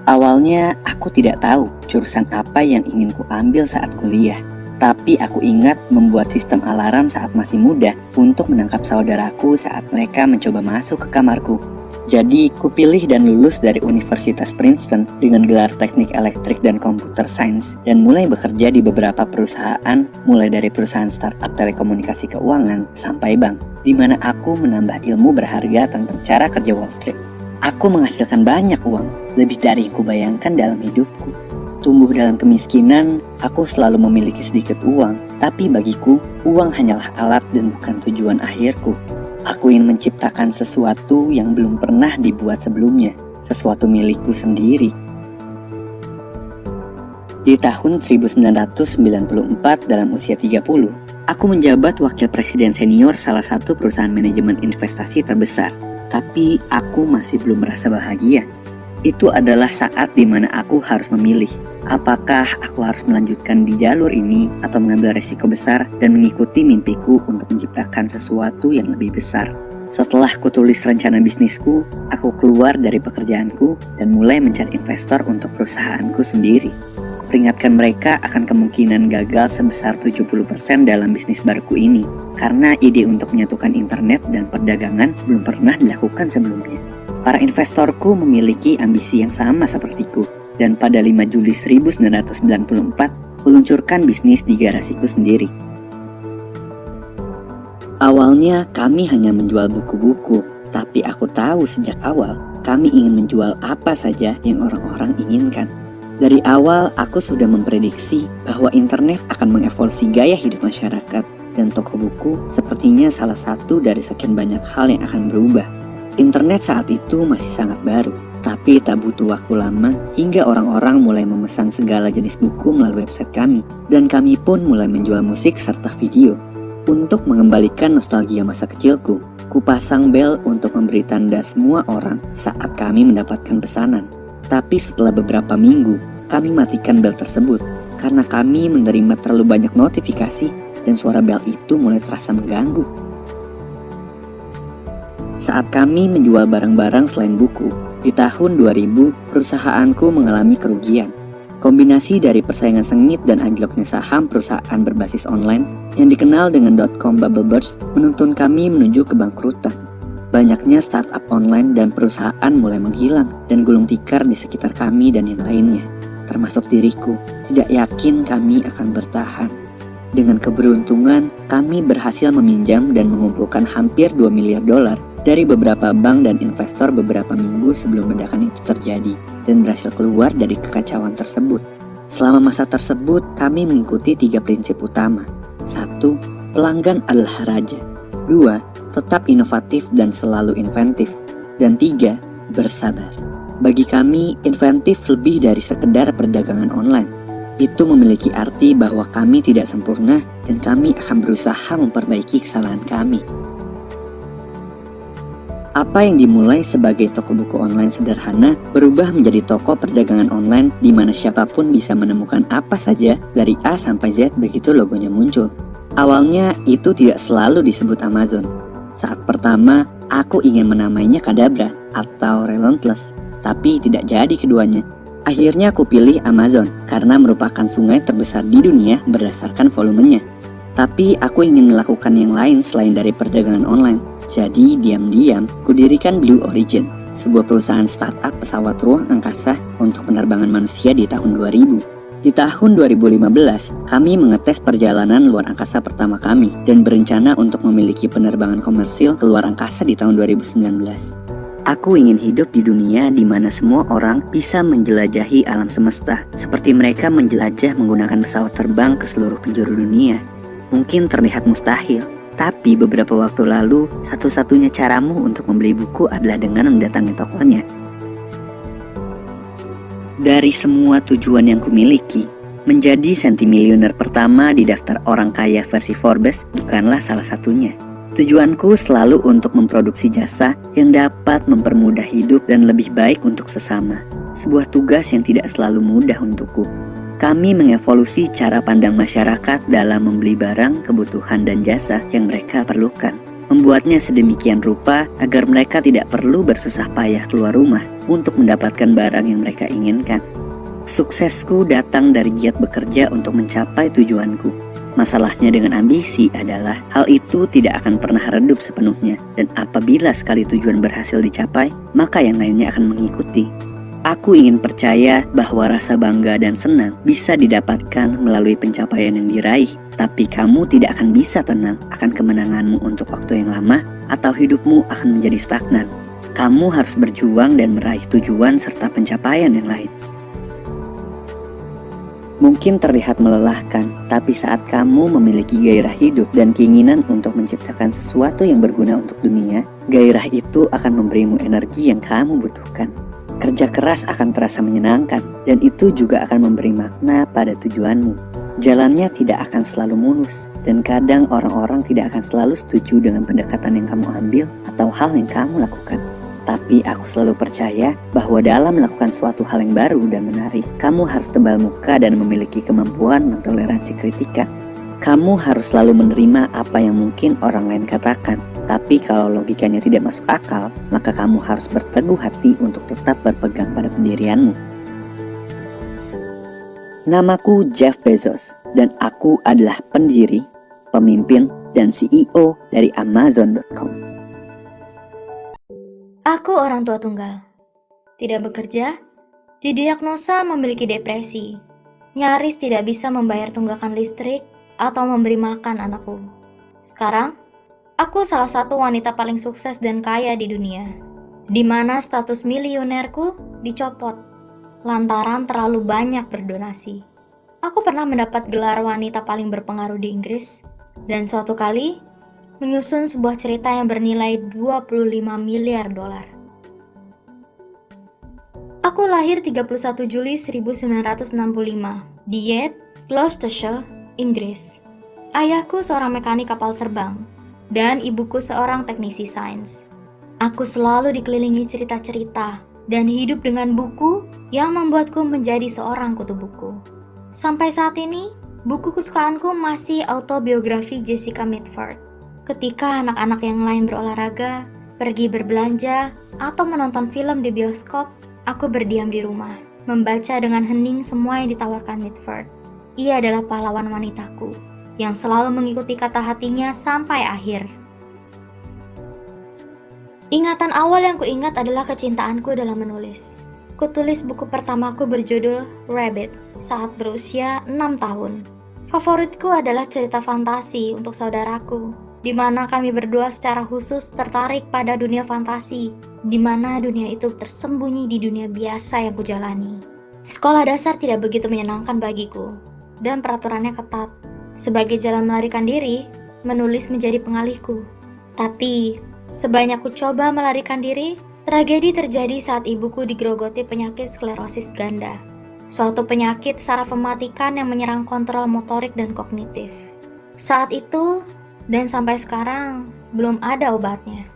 Awalnya, aku tidak tahu jurusan apa yang ingin kuambil saat kuliah. Tapi aku ingat membuat sistem alarm saat masih muda untuk menangkap saudaraku saat mereka mencoba masuk ke kamarku. Jadi, kupilih dan lulus dari Universitas Princeton dengan gelar teknik elektrik dan komputer sains dan mulai bekerja di beberapa perusahaan, mulai dari perusahaan startup telekomunikasi keuangan sampai bank, di mana aku menambah ilmu berharga tentang cara kerja Wall Street. Aku menghasilkan banyak uang, lebih dari yang kubayangkan dalam hidupku. Tumbuh dalam kemiskinan, aku selalu memiliki sedikit uang, tapi bagiku, uang hanyalah alat dan bukan tujuan akhirku. Aku ingin menciptakan sesuatu yang belum pernah dibuat sebelumnya, sesuatu milikku sendiri. Di tahun 1994 dalam usia 30, aku menjabat wakil presiden senior salah satu perusahaan manajemen investasi terbesar. Tapi aku masih belum merasa bahagia. Itu adalah saat di mana aku harus memilih, apakah aku harus melanjutkan di jalur ini atau mengambil resiko besar dan mengikuti mimpiku untuk menciptakan sesuatu yang lebih besar. Setelah kutulis rencana bisnisku, aku keluar dari pekerjaanku dan mulai mencari investor untuk perusahaanku sendiri. peringatkan mereka akan kemungkinan gagal sebesar 70% dalam bisnis baruku ini, karena ide untuk menyatukan internet dan perdagangan belum pernah dilakukan sebelumnya. Para investorku memiliki ambisi yang sama sepertiku, dan pada 5 Juli 1994 meluncurkan bisnis di garasiku sendiri. Awalnya kami hanya menjual buku-buku, tapi aku tahu sejak awal kami ingin menjual apa saja yang orang-orang inginkan. Dari awal aku sudah memprediksi bahwa internet akan mengevolusi gaya hidup masyarakat, dan toko buku sepertinya salah satu dari sekian banyak hal yang akan berubah. Internet saat itu masih sangat baru, tapi tak butuh waktu lama hingga orang-orang mulai memesan segala jenis buku melalui website kami, dan kami pun mulai menjual musik serta video. Untuk mengembalikan nostalgia masa kecilku, kupasang bel untuk memberi tanda semua orang saat kami mendapatkan pesanan. Tapi setelah beberapa minggu, kami matikan bel tersebut karena kami menerima terlalu banyak notifikasi dan suara bel itu mulai terasa mengganggu. Saat kami menjual barang-barang selain buku, di tahun 2000 perusahaanku mengalami kerugian. Kombinasi dari persaingan sengit dan anjloknya saham perusahaan berbasis online yang dikenal dengan .com bubble burst menuntun kami menuju kebangkrutan. Banyaknya startup online dan perusahaan mulai menghilang dan gulung tikar di sekitar kami dan yang lainnya. Termasuk diriku, tidak yakin kami akan bertahan. Dengan keberuntungan, kami berhasil meminjam dan mengumpulkan hampir $2 miliar dari beberapa bank dan investor beberapa minggu sebelum ledakan itu terjadi dan berhasil keluar dari kekacauan tersebut. Selama masa tersebut, kami mengikuti 3 prinsip utama. 1. Pelanggan adalah raja. 2. Tetap inovatif dan selalu inventif. Dan 3. Bersabar. Bagi kami, inventif lebih dari sekedar perdagangan online. Itu memiliki arti bahwa kami tidak sempurna dan kami akan berusaha memperbaiki kesalahan kami. Apa yang dimulai sebagai toko buku online sederhana berubah menjadi toko perdagangan online di mana siapapun bisa menemukan apa saja dari A sampai Z begitu logonya muncul. Awalnya itu tidak selalu disebut Amazon. Saat pertama, aku ingin menamainya Kadabra atau Relentless, tapi tidak jadi keduanya. Akhirnya aku pilih Amazon karena merupakan sungai terbesar di dunia berdasarkan volumenya. Tapi aku ingin melakukan yang lain selain dari perdagangan online. Jadi diam-diam kudirikan Blue Origin, sebuah perusahaan startup pesawat ruang angkasa untuk penerbangan manusia di tahun 2000. Di tahun 2015, kami mengetes perjalanan luar angkasa pertama kami dan berencana untuk memiliki penerbangan komersil ke luar angkasa di tahun 2019. Aku ingin hidup di dunia di mana semua orang bisa menjelajahi alam semesta, seperti mereka menjelajah menggunakan pesawat terbang ke seluruh penjuru dunia. Mungkin terlihat mustahil, tapi beberapa waktu lalu, satu-satunya caramu untuk membeli buku adalah dengan mendatangi tokonya. Dari semua tujuan yang kumiliki, menjadi sentimilioner pertama di daftar orang kaya versi Forbes bukanlah salah satunya. Tujuanku selalu untuk memproduksi jasa yang dapat mempermudah hidup dan lebih baik untuk sesama. Sebuah tugas yang tidak selalu mudah untukku. Kami mengevolusi cara pandang masyarakat dalam membeli barang, kebutuhan, dan jasa yang mereka perlukan. Membuatnya sedemikian rupa agar mereka tidak perlu bersusah payah keluar rumah untuk mendapatkan barang yang mereka inginkan. Suksesku datang dari giat bekerja untuk mencapai tujuanku. Masalahnya dengan ambisi adalah hal itu tidak akan pernah redup sepenuhnya, dan apabila sekali tujuan berhasil dicapai, maka yang lainnya akan mengikuti. Aku ingin percaya bahwa rasa bangga dan senang bisa didapatkan melalui pencapaian yang diraih, tapi kamu tidak akan bisa tenang akan kemenanganmu untuk waktu yang lama atau hidupmu akan menjadi stagnan. Kamu harus berjuang dan meraih tujuan serta pencapaian yang lain. Mungkin terlihat melelahkan, tapi saat kamu memiliki gairah hidup dan keinginan untuk menciptakan sesuatu yang berguna untuk dunia, gairah itu akan memberimu energi yang kamu butuhkan. Kerja keras akan terasa menyenangkan, dan itu juga akan memberi makna pada tujuanmu. Jalannya tidak akan selalu mulus, dan kadang orang-orang tidak akan selalu setuju dengan pendekatan yang kamu ambil atau hal yang kamu lakukan. Tapi aku selalu percaya bahwa dalam melakukan suatu hal yang baru dan menarik, kamu harus tebal muka dan memiliki kemampuan mentoleransi kritikan. Kamu harus selalu menerima apa yang mungkin orang lain katakan. Tapi kalau logikanya tidak masuk akal, maka kamu harus berteguh hati untuk tetap berpegang pada pendirianmu. Namaku Jeff Bezos dan aku adalah pendiri, pemimpin, dan CEO dari Amazon.com. Aku orang tua tunggal. Tidak bekerja, didiagnosa memiliki depresi, nyaris tidak bisa membayar tunggakan listrik atau memberi makan anakku. Sekarang, aku salah satu wanita paling sukses dan kaya di dunia, di mana status milionerku dicopot lantaran terlalu banyak berdonasi. Aku pernah mendapat gelar wanita paling berpengaruh di Inggris, dan suatu kali menyusun sebuah cerita yang bernilai 25 miliar dolar. Aku lahir 31 Juli 1965 di Yate, Gloucestershire, Inggris. Ayahku seorang mekanik kapal terbang, dan ibuku seorang teknisi sains. Aku selalu dikelilingi cerita-cerita dan hidup dengan buku yang membuatku menjadi seorang kutu buku. Sampai saat ini, buku kesukaanku masih autobiografi Jessica Mitford. Ketika anak-anak yang lain berolahraga, pergi berbelanja, atau menonton film di bioskop, aku berdiam di rumah, membaca dengan hening semua yang ditawarkan Mitford. Ia adalah pahlawan wanitaku, yang selalu mengikuti kata hatinya sampai akhir. Ingatan awal yang kuingat adalah kecintaanku dalam menulis. Kutulis buku pertamaku berjudul Rabbit saat berusia 6 tahun. Favoritku adalah cerita fantasi untuk saudaraku, di mana kami berdua secara khusus tertarik pada dunia fantasi, di mana dunia itu tersembunyi di dunia biasa yang kujalani. Sekolah dasar tidak begitu menyenangkan bagiku, dan peraturannya ketat. Sebagai jalan melarikan diri, menulis menjadi pengalihku. Tapi, sebanyak ku coba melarikan diri, tragedi terjadi saat ibuku digerogoti penyakit sklerosis ganda, suatu penyakit saraf mematikan yang menyerang kontrol motorik dan kognitif. Saat itu, dan sampai sekarang, belum ada obatnya.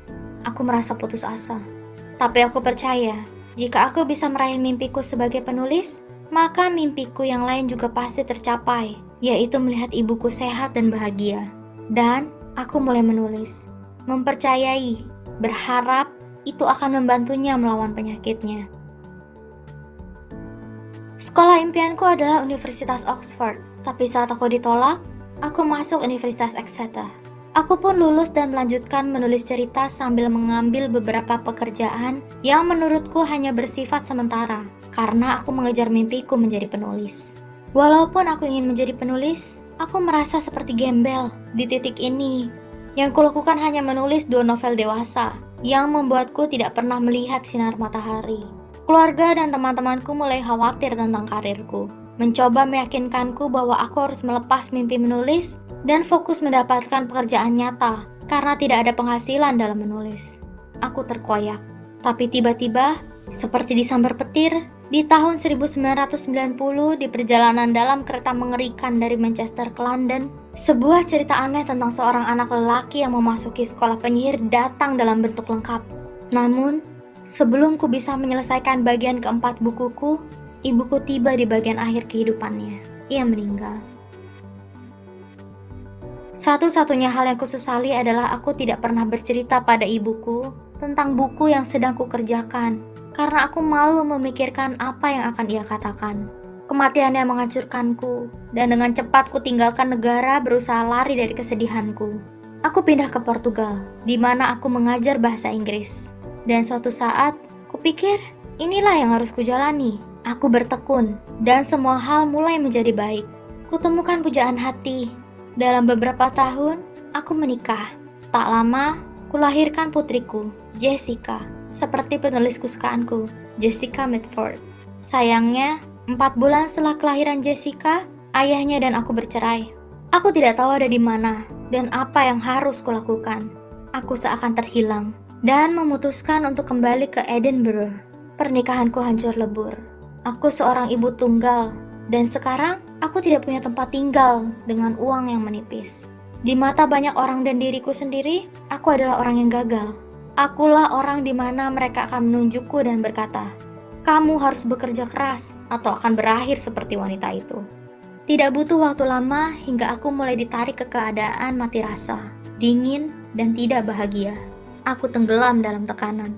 Aku merasa putus asa. Tapi aku percaya, jika aku bisa meraih mimpiku sebagai penulis, maka mimpiku yang lain juga pasti tercapai, yaitu melihat ibuku sehat dan bahagia. Dan aku mulai menulis, mempercayai, berharap itu akan membantunya melawan penyakitnya. Sekolah impianku adalah Universitas Oxford, tapi saat aku ditolak, aku masuk Universitas Exeter. Aku pun lulus dan melanjutkan menulis cerita sambil mengambil beberapa pekerjaan yang menurutku hanya bersifat sementara, karena aku mengejar mimpiku menjadi penulis. Walaupun aku ingin menjadi penulis, aku merasa seperti gembel di titik ini. Yang kulakukan hanya menulis 2 novel dewasa, yang membuatku tidak pernah melihat sinar matahari. Keluarga dan teman-temanku mulai khawatir tentang karirku, mencoba meyakinkanku bahwa aku harus melepas mimpi menulis dan fokus mendapatkan pekerjaan nyata karena tidak ada penghasilan dalam menulis. Aku terkoyak, tapi tiba-tiba, seperti disambar petir, di tahun 1990 di perjalanan dalam kereta mengerikan dari Manchester ke London, sebuah cerita aneh tentang seorang anak lelaki yang memasuki sekolah penyihir datang dalam bentuk lengkap. Namun, sebelum ku bisa menyelesaikan bagian keempat bukuku, ibuku tiba di bagian akhir kehidupannya. Ia meninggal. Satu-satunya hal yang kusesali adalah aku tidak pernah bercerita pada ibuku tentang buku yang sedang kukerjakan, karena aku malu memikirkan apa yang akan ia katakan. Kematiannya menghancurkanku, dan dengan cepat ku tinggalkan negara berusaha lari dari kesedihanku. Aku pindah ke Portugal, di mana aku mengajar bahasa Inggris. Dan suatu saat, kupikir, inilah yang harus kujalani. Aku bertekun, dan semua hal mulai menjadi baik. Kutemukan pujaan hati. Dalam beberapa tahun, aku menikah. Tak lama, kulahirkan putriku, Jessica, seperti penulis kesukaanku, Jessica Mitford. Sayangnya, 4 bulan setelah kelahiran Jessica, ayahnya dan aku bercerai. Aku tidak tahu ada di mana dan apa yang harus kulakukan. Aku seakan terhilang dan memutuskan untuk kembali ke Edinburgh. Pernikahanku hancur lebur. Aku seorang ibu tunggal, dan sekarang aku tidak punya tempat tinggal dengan uang yang menipis. Di mata banyak orang dan diriku sendiri, aku adalah orang yang gagal. Akulah orang di mana mereka akan menunjukku dan berkata, kamu harus bekerja keras atau akan berakhir seperti wanita itu. Tidak butuh waktu lama hingga aku mulai ditarik ke keadaan mati rasa, dingin, dan tidak bahagia. Aku tenggelam dalam tekanan.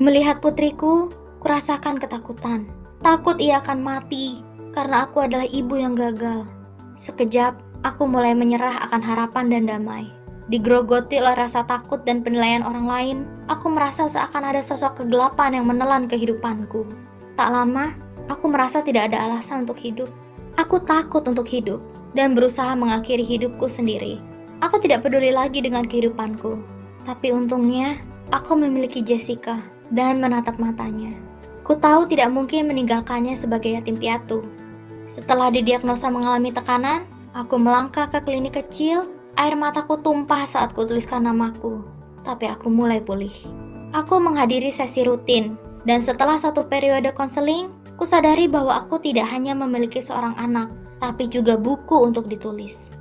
Melihat putriku, kurasakan ketakutan. Takut ia akan mati karena aku adalah ibu yang gagal. Sekejap, aku mulai menyerah akan harapan dan damai. Digerogoti oleh rasa takut dan penilaian orang lain, aku merasa seakan ada sosok kegelapan yang menelan kehidupanku. Tak lama, aku merasa tidak ada alasan untuk hidup. Aku takut untuk hidup dan berusaha mengakhiri hidupku sendiri. Aku tidak peduli lagi dengan kehidupanku. Tapi untungnya, aku memiliki Jessica dan menatap matanya. Ku tahu tidak mungkin meninggalkannya sebagai yatim piatu. Setelah didiagnosa mengalami tekanan, aku melangkah ke klinik kecil. Air mataku tumpah saat ku tuliskan namaku. Tapi aku mulai pulih. Aku menghadiri sesi rutin, dan setelah satu periode konseling, ku sadari bahwa aku tidak hanya memiliki seorang anak, tapi juga buku untuk ditulis.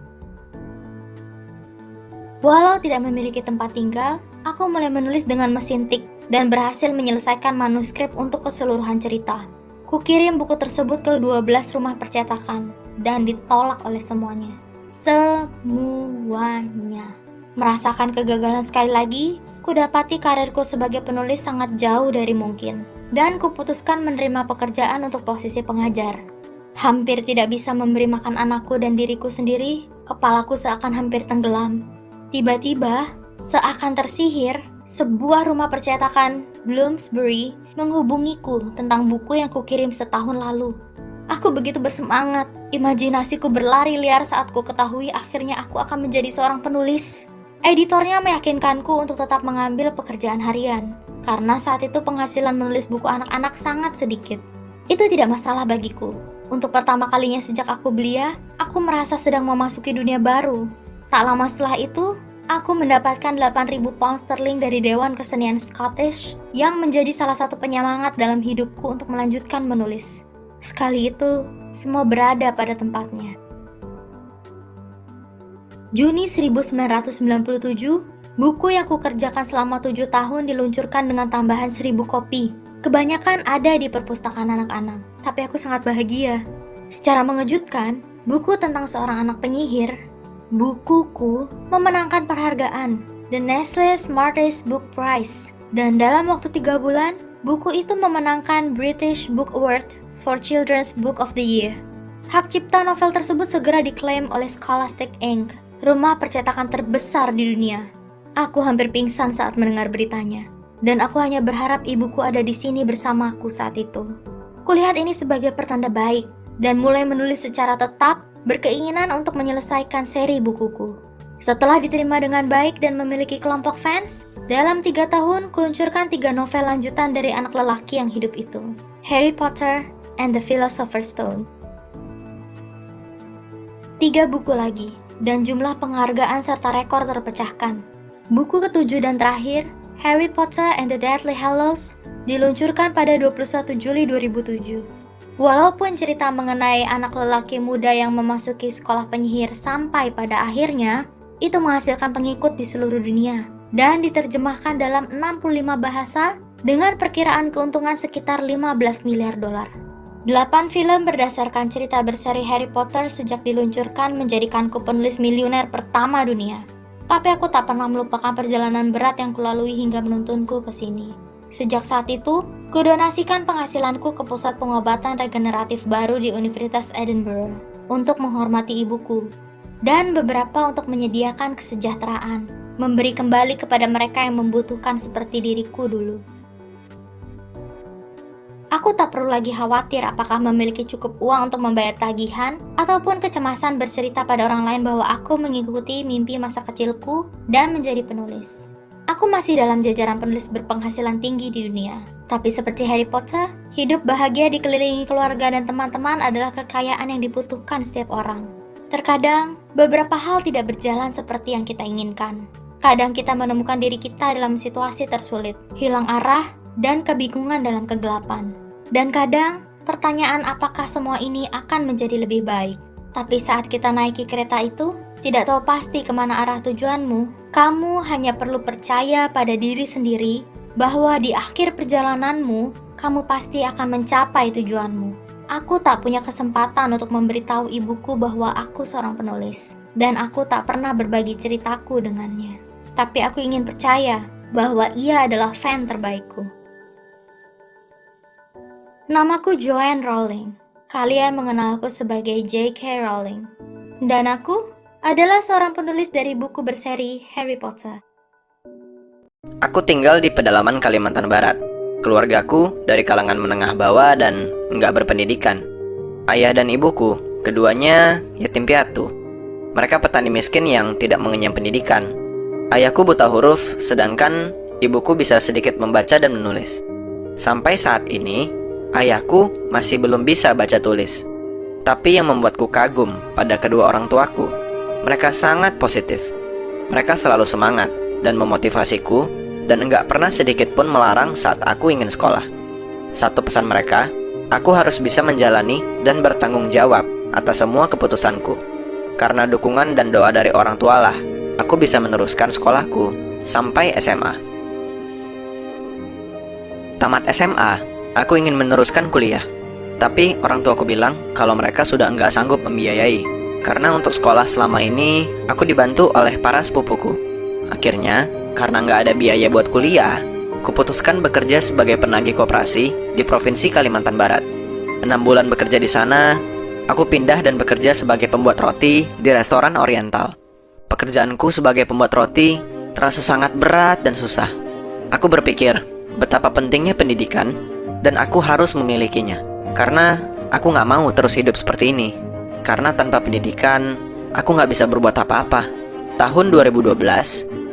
Walau tidak memiliki tempat tinggal, aku mulai menulis dengan mesin tik dan berhasil menyelesaikan manuskrip untuk keseluruhan cerita. Kukirim buku tersebut ke 12 rumah percetakan dan ditolak oleh semuanya. Semuanya. Merasakan kegagalan sekali lagi, kudapati karirku sebagai penulis sangat jauh dari mungkin, dan kuputuskan menerima pekerjaan untuk posisi pengajar. Hampir tidak bisa memberi makan anakku dan diriku sendiri, kepalaku seakan hampir tenggelam. Tiba-tiba, seakan tersihir, sebuah rumah percetakan Bloomsbury menghubungiku tentang buku yang kukirim setahun lalu. Aku begitu bersemangat, imajinasiku berlari liar saat ku ketahui akhirnya aku akan menjadi seorang penulis. Editornya meyakinkanku untuk tetap mengambil pekerjaan harian, karena saat itu penghasilan menulis buku anak-anak sangat sedikit. Itu tidak masalah bagiku. Untuk pertama kalinya sejak aku belia, aku merasa sedang memasuki dunia baru. Tak lama setelah itu, aku mendapatkan 8.000 pound sterling dari Dewan Kesenian Scottish yang menjadi salah satu penyemangat dalam hidupku untuk melanjutkan menulis. Sekali itu, semua berada pada tempatnya. Juni 1997, buku yang kukerjakan selama 7 tahun diluncurkan dengan tambahan 1.000 kopi. Kebanyakan ada di perpustakaan anak-anak, tapi aku sangat bahagia. Secara mengejutkan, buku tentang seorang anak penyihir, bukuku memenangkan penghargaan The Nestle Smartest Book Prize, dan dalam waktu 3 bulan, buku itu memenangkan British Book Award for Children's Book of the Year. Hak cipta novel tersebut segera diklaim oleh Scholastic Inc., rumah percetakan terbesar di dunia. Aku hampir pingsan saat mendengar beritanya, dan aku hanya berharap ibuku ada di sini bersamaku saat itu. Kulihat ini sebagai pertanda baik, dan mulai menulis secara tetap, berkeinginan untuk menyelesaikan seri bukuku. Setelah diterima dengan baik dan memiliki kelompok fans, dalam 3 tahun kuluncurkan 3 novel lanjutan dari anak lelaki yang hidup itu, Harry Potter and the Philosopher's Stone. 3 buku lagi, dan jumlah penghargaan serta rekor terpecahkan. Buku ke-7 dan terakhir, Harry Potter and the Deathly Hallows, diluncurkan pada 21 Juli 2007. Walaupun cerita mengenai anak lelaki muda yang memasuki sekolah penyihir sampai pada akhirnya, itu menghasilkan pengikut di seluruh dunia dan diterjemahkan dalam 65 bahasa dengan perkiraan keuntungan sekitar 15 miliar dolar. 8 film berdasarkan cerita berseri Harry Potter sejak diluncurkan menjadikanku penulis miliuner pertama dunia. Tapi aku tak pernah melupakan perjalanan berat yang kulalui hingga menuntunku ke sini. Sejak saat itu, kudonasikan penghasilanku ke pusat pengobatan regeneratif baru di Universitas Edinburgh untuk menghormati ibuku, dan beberapa untuk menyediakan kesejahteraan, memberi kembali kepada mereka yang membutuhkan seperti diriku dulu. Aku tak perlu lagi khawatir apakah memiliki cukup uang untuk membayar tagihan ataupun kecemasan bercerita pada orang lain bahwa aku mengikuti mimpi masa kecilku dan menjadi penulis. Aku masih dalam jajaran penulis berpenghasilan tinggi di dunia. Tapi seperti Harry Potter, hidup bahagia dikelilingi keluarga dan teman-teman adalah kekayaan yang dibutuhkan setiap orang. Terkadang, beberapa hal tidak berjalan seperti yang kita inginkan. Kadang kita menemukan diri kita dalam situasi tersulit, hilang arah, dan kebingungan dalam kegelapan. Dan kadang, pertanyaan apakah semua ini akan menjadi lebih baik. Tapi saat kita naiki kereta itu, tidak tahu pasti kemana arah tujuanmu, kamu hanya perlu percaya pada diri sendiri bahwa di akhir perjalananmu, kamu pasti akan mencapai tujuanmu. Aku tak punya kesempatan untuk memberitahu ibuku bahwa aku seorang penulis, dan aku tak pernah berbagi ceritaku dengannya. Tapi aku ingin percaya bahwa ia adalah fan terbaikku. Namaku Joanne Rowling. Kalian mengenalku sebagai J.K. Rowling. Dan aku adalah seorang penulis dari buku berseri Harry Potter. Aku tinggal di pedalaman Kalimantan Barat. Keluargaku dari kalangan menengah bawah dan nggak berpendidikan. Ayah dan ibuku, keduanya yatim piatu. Mereka petani miskin yang tidak mengenyam pendidikan. Ayahku buta huruf, sedangkan ibuku bisa sedikit membaca dan menulis. Sampai saat ini, ayahku masih belum bisa baca tulis. Tapi yang membuatku kagum pada kedua orang tuaku, mereka sangat positif. Mereka selalu semangat dan memotivasiku, dan enggak pernah sedikit pun melarang saat aku ingin sekolah. Satu pesan mereka, aku harus bisa menjalani dan bertanggung jawab atas semua keputusanku. Karena dukungan dan doa dari orang tua lah, aku bisa meneruskan sekolahku sampai SMA. Tamat SMA, aku ingin meneruskan kuliah. Tapi orang tuaku bilang kalau mereka sudah enggak sanggup membiayai. Karena untuk sekolah selama ini, aku dibantu oleh para sepupuku. Akhirnya, karena nggak ada biaya buat kuliah, kuputuskan bekerja sebagai penagih koperasi di Provinsi Kalimantan Barat. 6 bulan bekerja di sana, aku pindah dan bekerja sebagai pembuat roti di restoran Oriental. Pekerjaanku sebagai pembuat roti terasa sangat berat dan susah. Aku berpikir betapa pentingnya pendidikan dan aku harus memilikinya. Karena aku nggak mau terus hidup seperti ini. Karena tanpa pendidikan, aku nggak bisa berbuat apa-apa. Tahun 2012,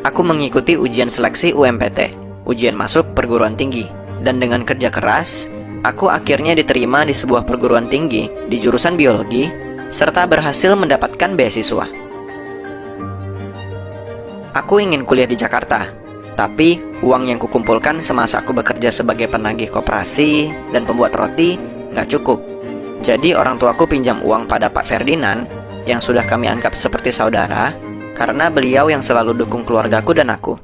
aku mengikuti ujian seleksi UMPT, ujian masuk perguruan tinggi. Dan dengan kerja keras, aku akhirnya diterima di sebuah perguruan tinggi di jurusan biologi, serta berhasil mendapatkan beasiswa. Aku ingin kuliah di Jakarta, tapi uang yang kukumpulkan semasa aku bekerja sebagai penagih koperasi dan pembuat roti nggak cukup. Jadi orang tuaku pinjam uang pada Pak Ferdinand, yang sudah kami anggap seperti saudara, karena beliau yang selalu dukung keluargaku dan aku.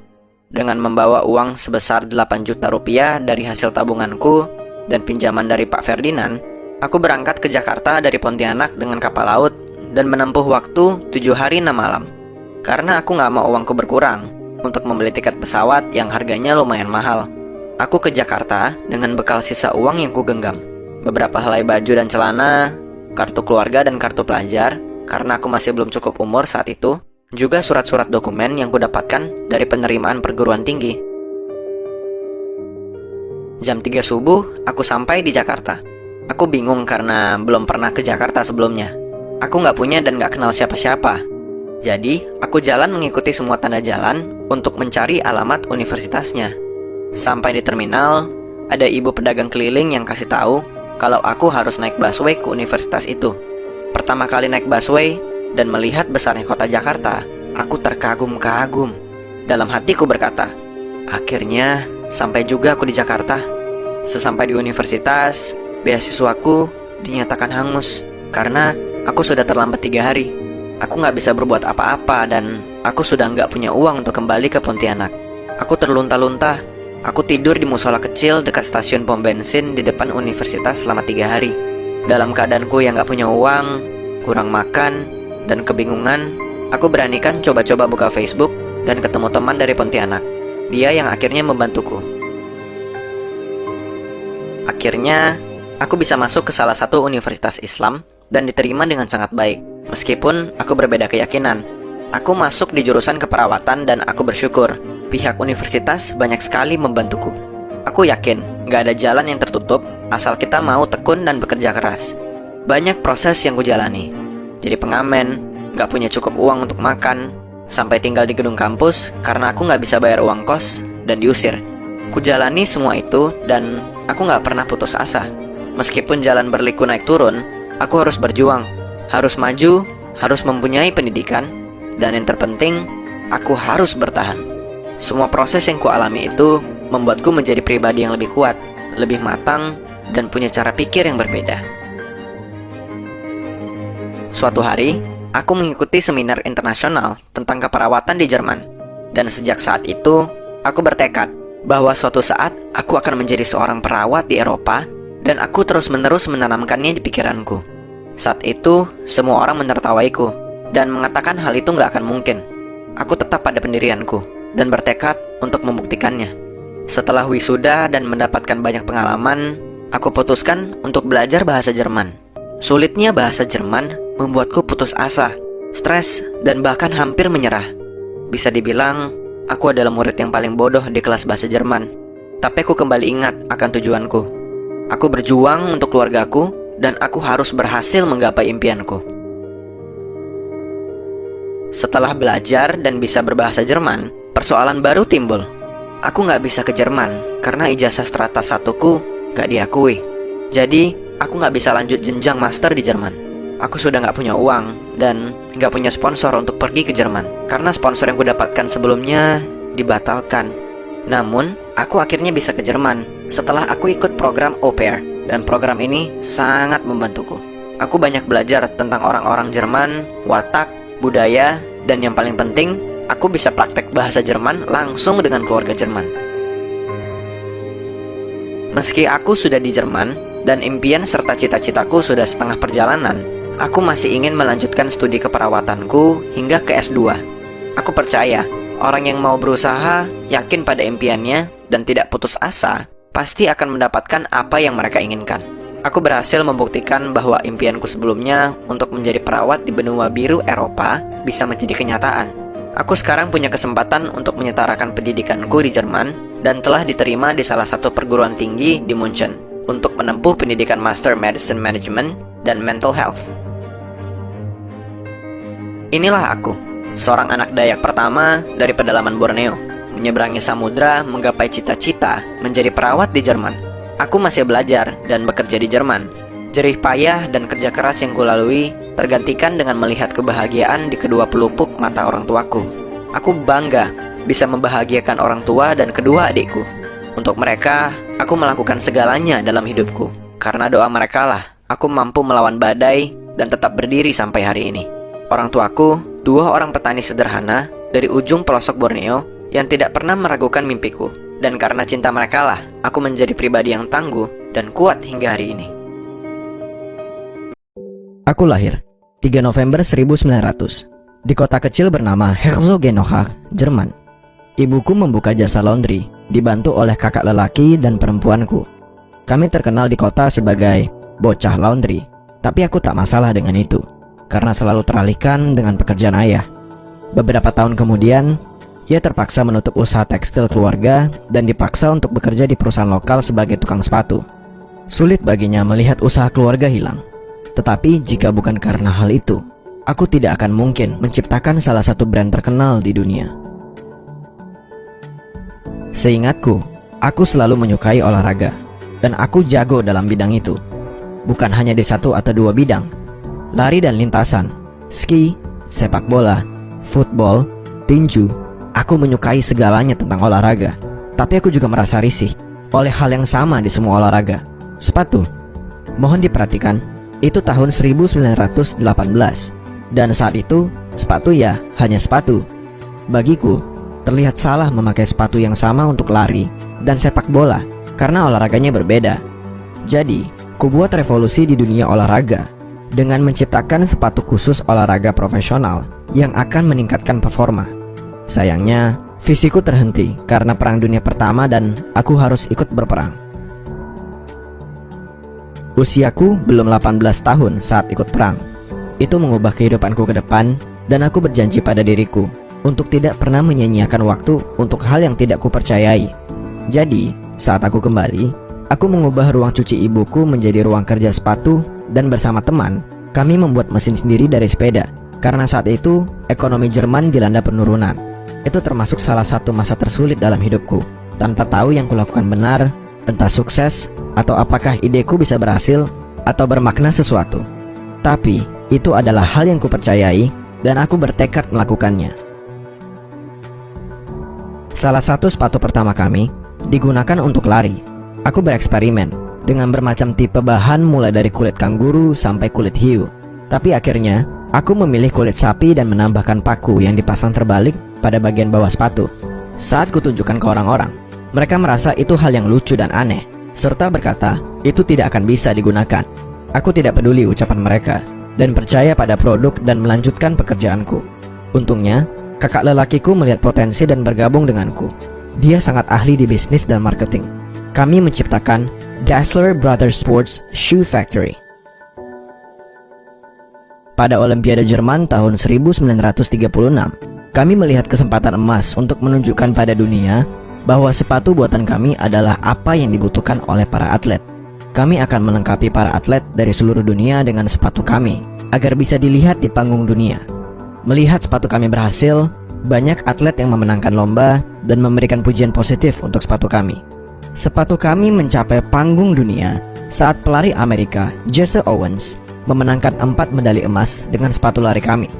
Dengan membawa uang sebesar 8 juta rupiah dari hasil tabunganku dan pinjaman dari Pak Ferdinand, aku berangkat ke Jakarta dari Pontianak dengan kapal laut dan menempuh waktu 7 hari 6 malam. Karena aku nggak mau uangku berkurang untuk membeli tiket pesawat yang harganya lumayan mahal. Aku ke Jakarta dengan bekal sisa uang yang kugenggam. Beberapa helai baju dan celana, kartu keluarga dan kartu pelajar, karena aku masih belum cukup umur saat itu, juga surat-surat dokumen yang kudapatkan dari penerimaan perguruan tinggi. Jam 3 subuh, aku sampai di Jakarta. Aku bingung karena belum pernah ke Jakarta sebelumnya. Aku nggak punya dan nggak kenal siapa-siapa. Jadi, aku jalan mengikuti semua tanda jalan untuk mencari alamat universitasnya. Sampai di terminal, ada ibu pedagang keliling yang kasih tahu kalau aku harus naik busway ke universitas itu. Pertama kali naik busway dan melihat besarnya kota Jakarta, aku terkagum-kagum. Dalam hatiku berkata, akhirnya sampai juga aku di Jakarta. Sesampai di universitas, beasiswaku dinyatakan hangus karena aku sudah terlambat 3 hari. Aku nggak bisa berbuat apa-apa dan aku sudah nggak punya uang untuk kembali ke Pontianak. Aku terlunta-lunta. Aku tidur di musola kecil dekat stasiun pom bensin di depan universitas selama 3 hari. Dalam keadaanku yang gak punya uang, kurang makan, dan kebingungan, aku beranikan coba-coba buka Facebook dan ketemu teman dari Pontianak. Dia yang akhirnya membantuku. Akhirnya, aku bisa masuk ke salah satu universitas Islam dan diterima dengan sangat baik. Meskipun aku berbeda keyakinan. Aku masuk di jurusan keperawatan dan aku bersyukur pihak universitas banyak sekali membantuku. Aku yakin gak ada jalan yang tertutup asal kita mau tekun dan bekerja keras. Banyak proses yang kujalani. Jadi pengamen, gak punya cukup uang untuk makan, sampai tinggal di gedung kampus karena aku gak bisa bayar uang kos dan diusir. Kujalani semua itu dan aku gak pernah putus asa. Meskipun jalan berliku naik turun, aku harus berjuang, harus maju, harus mempunyai pendidikan, dan yang terpenting, aku harus bertahan. Semua proses yang kualami itu membuatku menjadi pribadi yang lebih kuat, lebih matang, dan punya cara pikir yang berbeda. Suatu hari, aku mengikuti seminar internasional tentang keperawatan di Jerman. Dan sejak saat itu, aku bertekad bahwa suatu saat aku akan menjadi seorang perawat di Eropa, dan aku terus-menerus menanamkannya di pikiranku. Saat itu, semua orang menertawaiku dan mengatakan hal itu gak akan mungkin. Aku tetap pada pendirianku dan bertekad untuk membuktikannya. Setelah wisuda dan mendapatkan banyak pengalaman, Aku putuskan untuk belajar bahasa Jerman. Sulitnya bahasa Jerman membuatku putus asa, stres, dan bahkan hampir menyerah. Bisa dibilang, aku adalah murid yang paling bodoh di kelas bahasa Jerman. Tapi aku kembali ingat akan tujuanku. Aku berjuang untuk keluargaku, dan aku harus berhasil menggapai impianku. Setelah belajar dan bisa berbahasa Jerman, persoalan baru timbul. Aku nggak bisa ke Jerman karena ijazah strata 1ku nggak diakui. Jadi, aku nggak bisa lanjut jenjang master di Jerman. Aku sudah nggak punya uang dan nggak punya sponsor untuk pergi ke Jerman karena sponsor yang kudapatkan sebelumnya dibatalkan. Namun, aku akhirnya bisa ke Jerman setelah aku ikut program au pair, dan program ini sangat membantuku. Aku banyak belajar tentang orang-orang Jerman, watak, budaya, dan yang paling penting, aku bisa praktek bahasa Jerman langsung dengan keluarga Jerman. Meski aku sudah di Jerman dan impian serta cita-citaku sudah setengah perjalanan, aku masih ingin melanjutkan studi keperawatanku hingga ke S2. Aku percaya orang yang mau berusaha, yakin pada impiannya, dan tidak putus asa, pasti akan mendapatkan apa yang mereka inginkan. Aku berhasil membuktikan bahwa impianku sebelumnya untuk menjadi perawat di benua biru Eropa bisa menjadi kenyataan. Aku sekarang punya kesempatan untuk menyetarakan pendidikanku di Jerman dan telah diterima di salah satu perguruan tinggi di München untuk menempuh pendidikan Master Medicine Management dan Mental Health. Inilah aku, seorang anak Dayak pertama dari pedalaman Borneo, menyeberangi samudra menggapai cita-cita menjadi perawat di Jerman. Aku masih belajar dan bekerja di Jerman. Jerih payah dan kerja keras yang kulalui tergantikan dengan melihat kebahagiaan di kedua pelupuk mata orang tuaku. Aku bangga bisa membahagiakan orang tua dan kedua adikku. Untuk mereka, aku melakukan segalanya dalam hidupku. Karena doa mereka lah, aku mampu melawan badai dan tetap berdiri sampai hari ini. Orang tuaku, dua orang petani sederhana dari ujung pelosok Borneo yang tidak pernah meragukan mimpiku. Dan karena cinta mereka lah, aku menjadi pribadi yang tangguh dan kuat hingga hari ini. Aku lahir 3 November 1900 di kota kecil bernama Herzogenaurach, Jerman. Ibuku membuka jasa laundry, dibantu oleh kakak lelaki dan perempuanku. Kami terkenal di kota sebagai bocah laundry, tapi aku tak masalah dengan itu, karena selalu teralihkan dengan pekerjaan ayah. Beberapa tahun kemudian, ia terpaksa menutup usaha tekstil keluarga dan dipaksa untuk bekerja di perusahaan lokal sebagai tukang sepatu. Sulit baginya melihat usaha keluarga hilang. Tetapi jika bukan karena hal itu, aku tidak akan mungkin menciptakan salah satu brand terkenal di dunia. Seingatku, aku selalu menyukai olahraga, dan aku jago dalam bidang itu. Bukan hanya di satu atau dua bidang, lari dan lintasan, ski, sepak bola, football, tinju. Aku menyukai segalanya tentang olahraga. Tapi aku juga merasa risih oleh hal yang sama di semua olahraga. Sepatu. Mohon diperhatikan, itu tahun 1918. Dan saat itu, sepatu ya hanya sepatu. Bagiku, terlihat salah memakai sepatu yang sama untuk lari dan sepak bola karena olahraganya berbeda. Jadi, kubuat revolusi di dunia olahraga dengan menciptakan sepatu khusus olahraga profesional yang akan meningkatkan performa. Sayangnya, visiku terhenti karena Perang Dunia Pertama dan aku harus ikut berperang. Usiaku belum 18 tahun saat ikut perang. Itu mengubah kehidupanku ke depan dan aku berjanji pada diriku untuk tidak pernah menyia-nyiakan waktu untuk hal yang tidak kupercayai. Jadi, saat aku kembali, aku mengubah ruang cuci ibuku menjadi ruang kerja sepatu dan bersama teman, kami membuat mesin sendiri dari sepeda. Karena saat itu, ekonomi Jerman dilanda penurunan. Itu termasuk salah satu masa tersulit dalam hidupku. Tanpa tahu yang kulakukan benar, entah sukses atau apakah ideku bisa berhasil atau bermakna sesuatu. Tapi, itu adalah hal yang kupercayai dan aku bertekad melakukannya. Salah satu sepatu pertama kami digunakan untuk lari. Aku bereksperimen dengan bermacam tipe bahan mulai dari kulit kanguru sampai kulit hiu. Tapi akhirnya, aku memilih kulit sapi dan menambahkan paku yang dipasang terbalik pada bagian bawah sepatu. Saat kutunjukkan ke orang-orang, mereka merasa itu hal yang lucu dan aneh, serta berkata itu tidak akan bisa digunakan. Aku tidak peduli ucapan mereka dan percaya pada produk dan melanjutkan pekerjaanku. Untungnya, kakak lelakiku melihat potensi dan bergabung denganku. Dia sangat ahli di bisnis dan marketing. Kami menciptakan Dassler Brothers Sports Shoe Factory. Pada Olimpiade Jerman tahun 1936, kami melihat kesempatan emas untuk menunjukkan pada dunia bahwa sepatu buatan kami adalah apa yang dibutuhkan oleh para atlet. Kami akan melengkapi para atlet dari seluruh dunia dengan sepatu kami, agar bisa dilihat di panggung dunia. Melihat sepatu kami berhasil, banyak atlet yang memenangkan lomba dan memberikan pujian positif untuk sepatu kami. Sepatu kami mencapai panggung dunia saat pelari Amerika Jesse Owens memenangkan 4 medali emas dengan sepatu lari kami.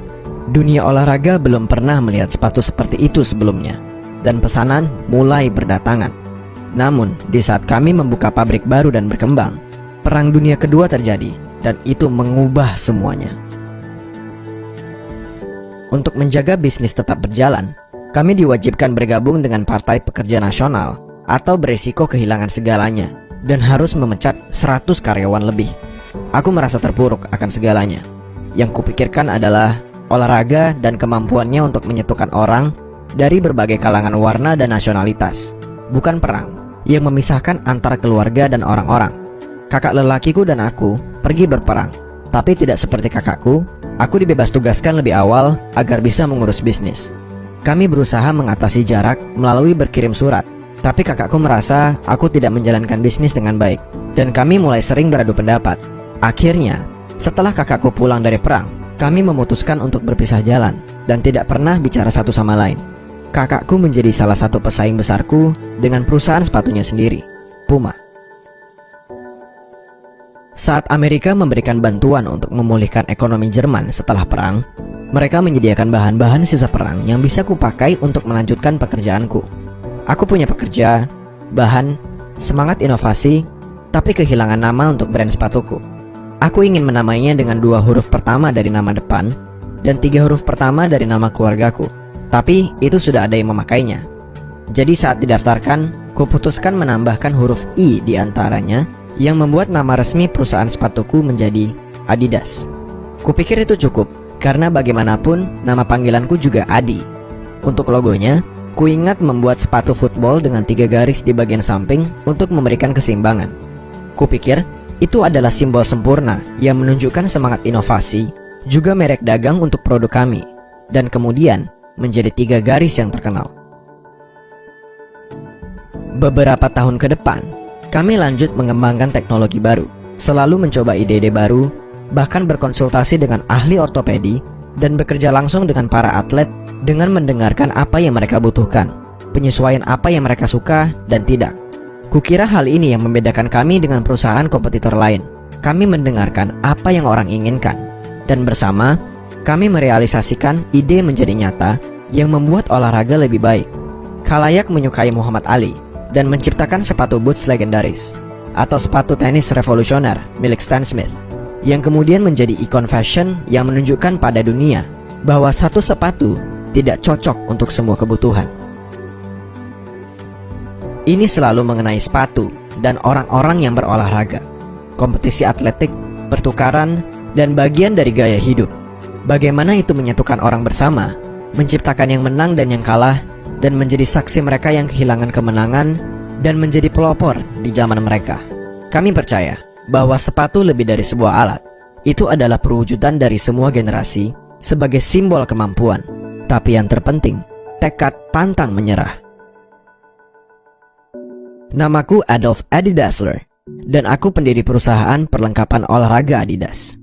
Dunia olahraga belum pernah melihat sepatu seperti itu sebelumnya, dan pesanan mulai berdatangan. Namun, di saat kami membuka pabrik baru dan berkembang, Perang Dunia Kedua terjadi, dan itu mengubah semuanya. Untuk menjaga bisnis tetap berjalan, kami diwajibkan bergabung dengan Partai Pekerja Nasional atau beresiko kehilangan segalanya dan harus memecat 100 karyawan lebih. Aku merasa terpuruk akan segalanya. Yang kupikirkan adalah olahraga dan kemampuannya untuk menyatukan orang dari berbagai kalangan warna dan nasionalitas, bukan perang yang memisahkan antara keluarga dan orang-orang. Kakak lelakiku dan aku pergi berperang, tapi tidak seperti kakakku, aku dibebas tugaskan lebih awal agar bisa mengurus bisnis. Kami berusaha mengatasi jarak melalui berkirim surat, tapi kakakku merasa aku tidak menjalankan bisnis dengan baik, dan kami mulai sering beradu pendapat. Akhirnya, setelah kakakku pulang dari perang, kami memutuskan untuk berpisah jalan dan tidak pernah bicara satu sama lain. Kakakku menjadi salah satu pesaing besarku dengan perusahaan sepatunya sendiri, Puma. Saat Amerika memberikan bantuan untuk memulihkan ekonomi Jerman setelah perang, mereka menyediakan bahan-bahan sisa perang yang bisa kupakai untuk melanjutkan pekerjaanku. Aku punya pekerja, bahan, semangat inovasi, tapi kehilangan nama untuk brand sepatuku. Aku ingin menamainya dengan 2 huruf pertama dari nama depan dan 3 huruf pertama dari nama keluargaku. Tapi itu sudah ada yang memakainya. Jadi saat didaftarkan, kuputuskan menambahkan huruf I di antaranya yang membuat nama resmi perusahaan sepatuku menjadi Adidas. Kupikir itu cukup, karena bagaimanapun nama panggilanku juga Adi. Untuk logonya, kuingat membuat sepatu football dengan 3 garis di bagian samping untuk memberikan keseimbangan. Kupikir itu adalah simbol sempurna yang menunjukkan semangat inovasi, juga merek dagang untuk produk kami, dan kemudian menjadi 3 garis yang terkenal. Beberapa tahun ke depan, kami lanjut mengembangkan teknologi baru, selalu mencoba ide-ide baru, bahkan berkonsultasi dengan ahli ortopedi, dan bekerja langsung dengan para atlet dengan mendengarkan apa yang mereka butuhkan, penyesuaian apa yang mereka suka dan tidak. Kukira hal ini yang membedakan kami dengan perusahaan kompetitor lain. Kami mendengarkan apa yang orang inginkan, dan bersama, kami merealisasikan ide menjadi nyata yang membuat olahraga lebih baik. Khalayak menyukai Muhammad Ali dan menciptakan sepatu boots legendaris atau sepatu tenis revolusioner milik Stan Smith, yang kemudian menjadi ikon fashion yang menunjukkan pada dunia bahwa satu sepatu tidak cocok untuk semua kebutuhan. Ini selalu mengenai sepatu dan orang-orang yang berolahraga, kompetisi atletik, pertukaran, dan bagian dari gaya hidup. Bagaimana itu menyatukan orang bersama, menciptakan yang menang dan yang kalah, dan menjadi saksi mereka yang kehilangan kemenangan, dan menjadi pelopor di zaman mereka. Kami percaya bahwa sepatu lebih dari sebuah alat. Itu adalah perwujudan dari semua generasi sebagai simbol kemampuan. Tapi yang terpenting, tekad pantang menyerah. Namaku Adolf Adi Dassler, dan aku pendiri perusahaan perlengkapan olahraga Adidas.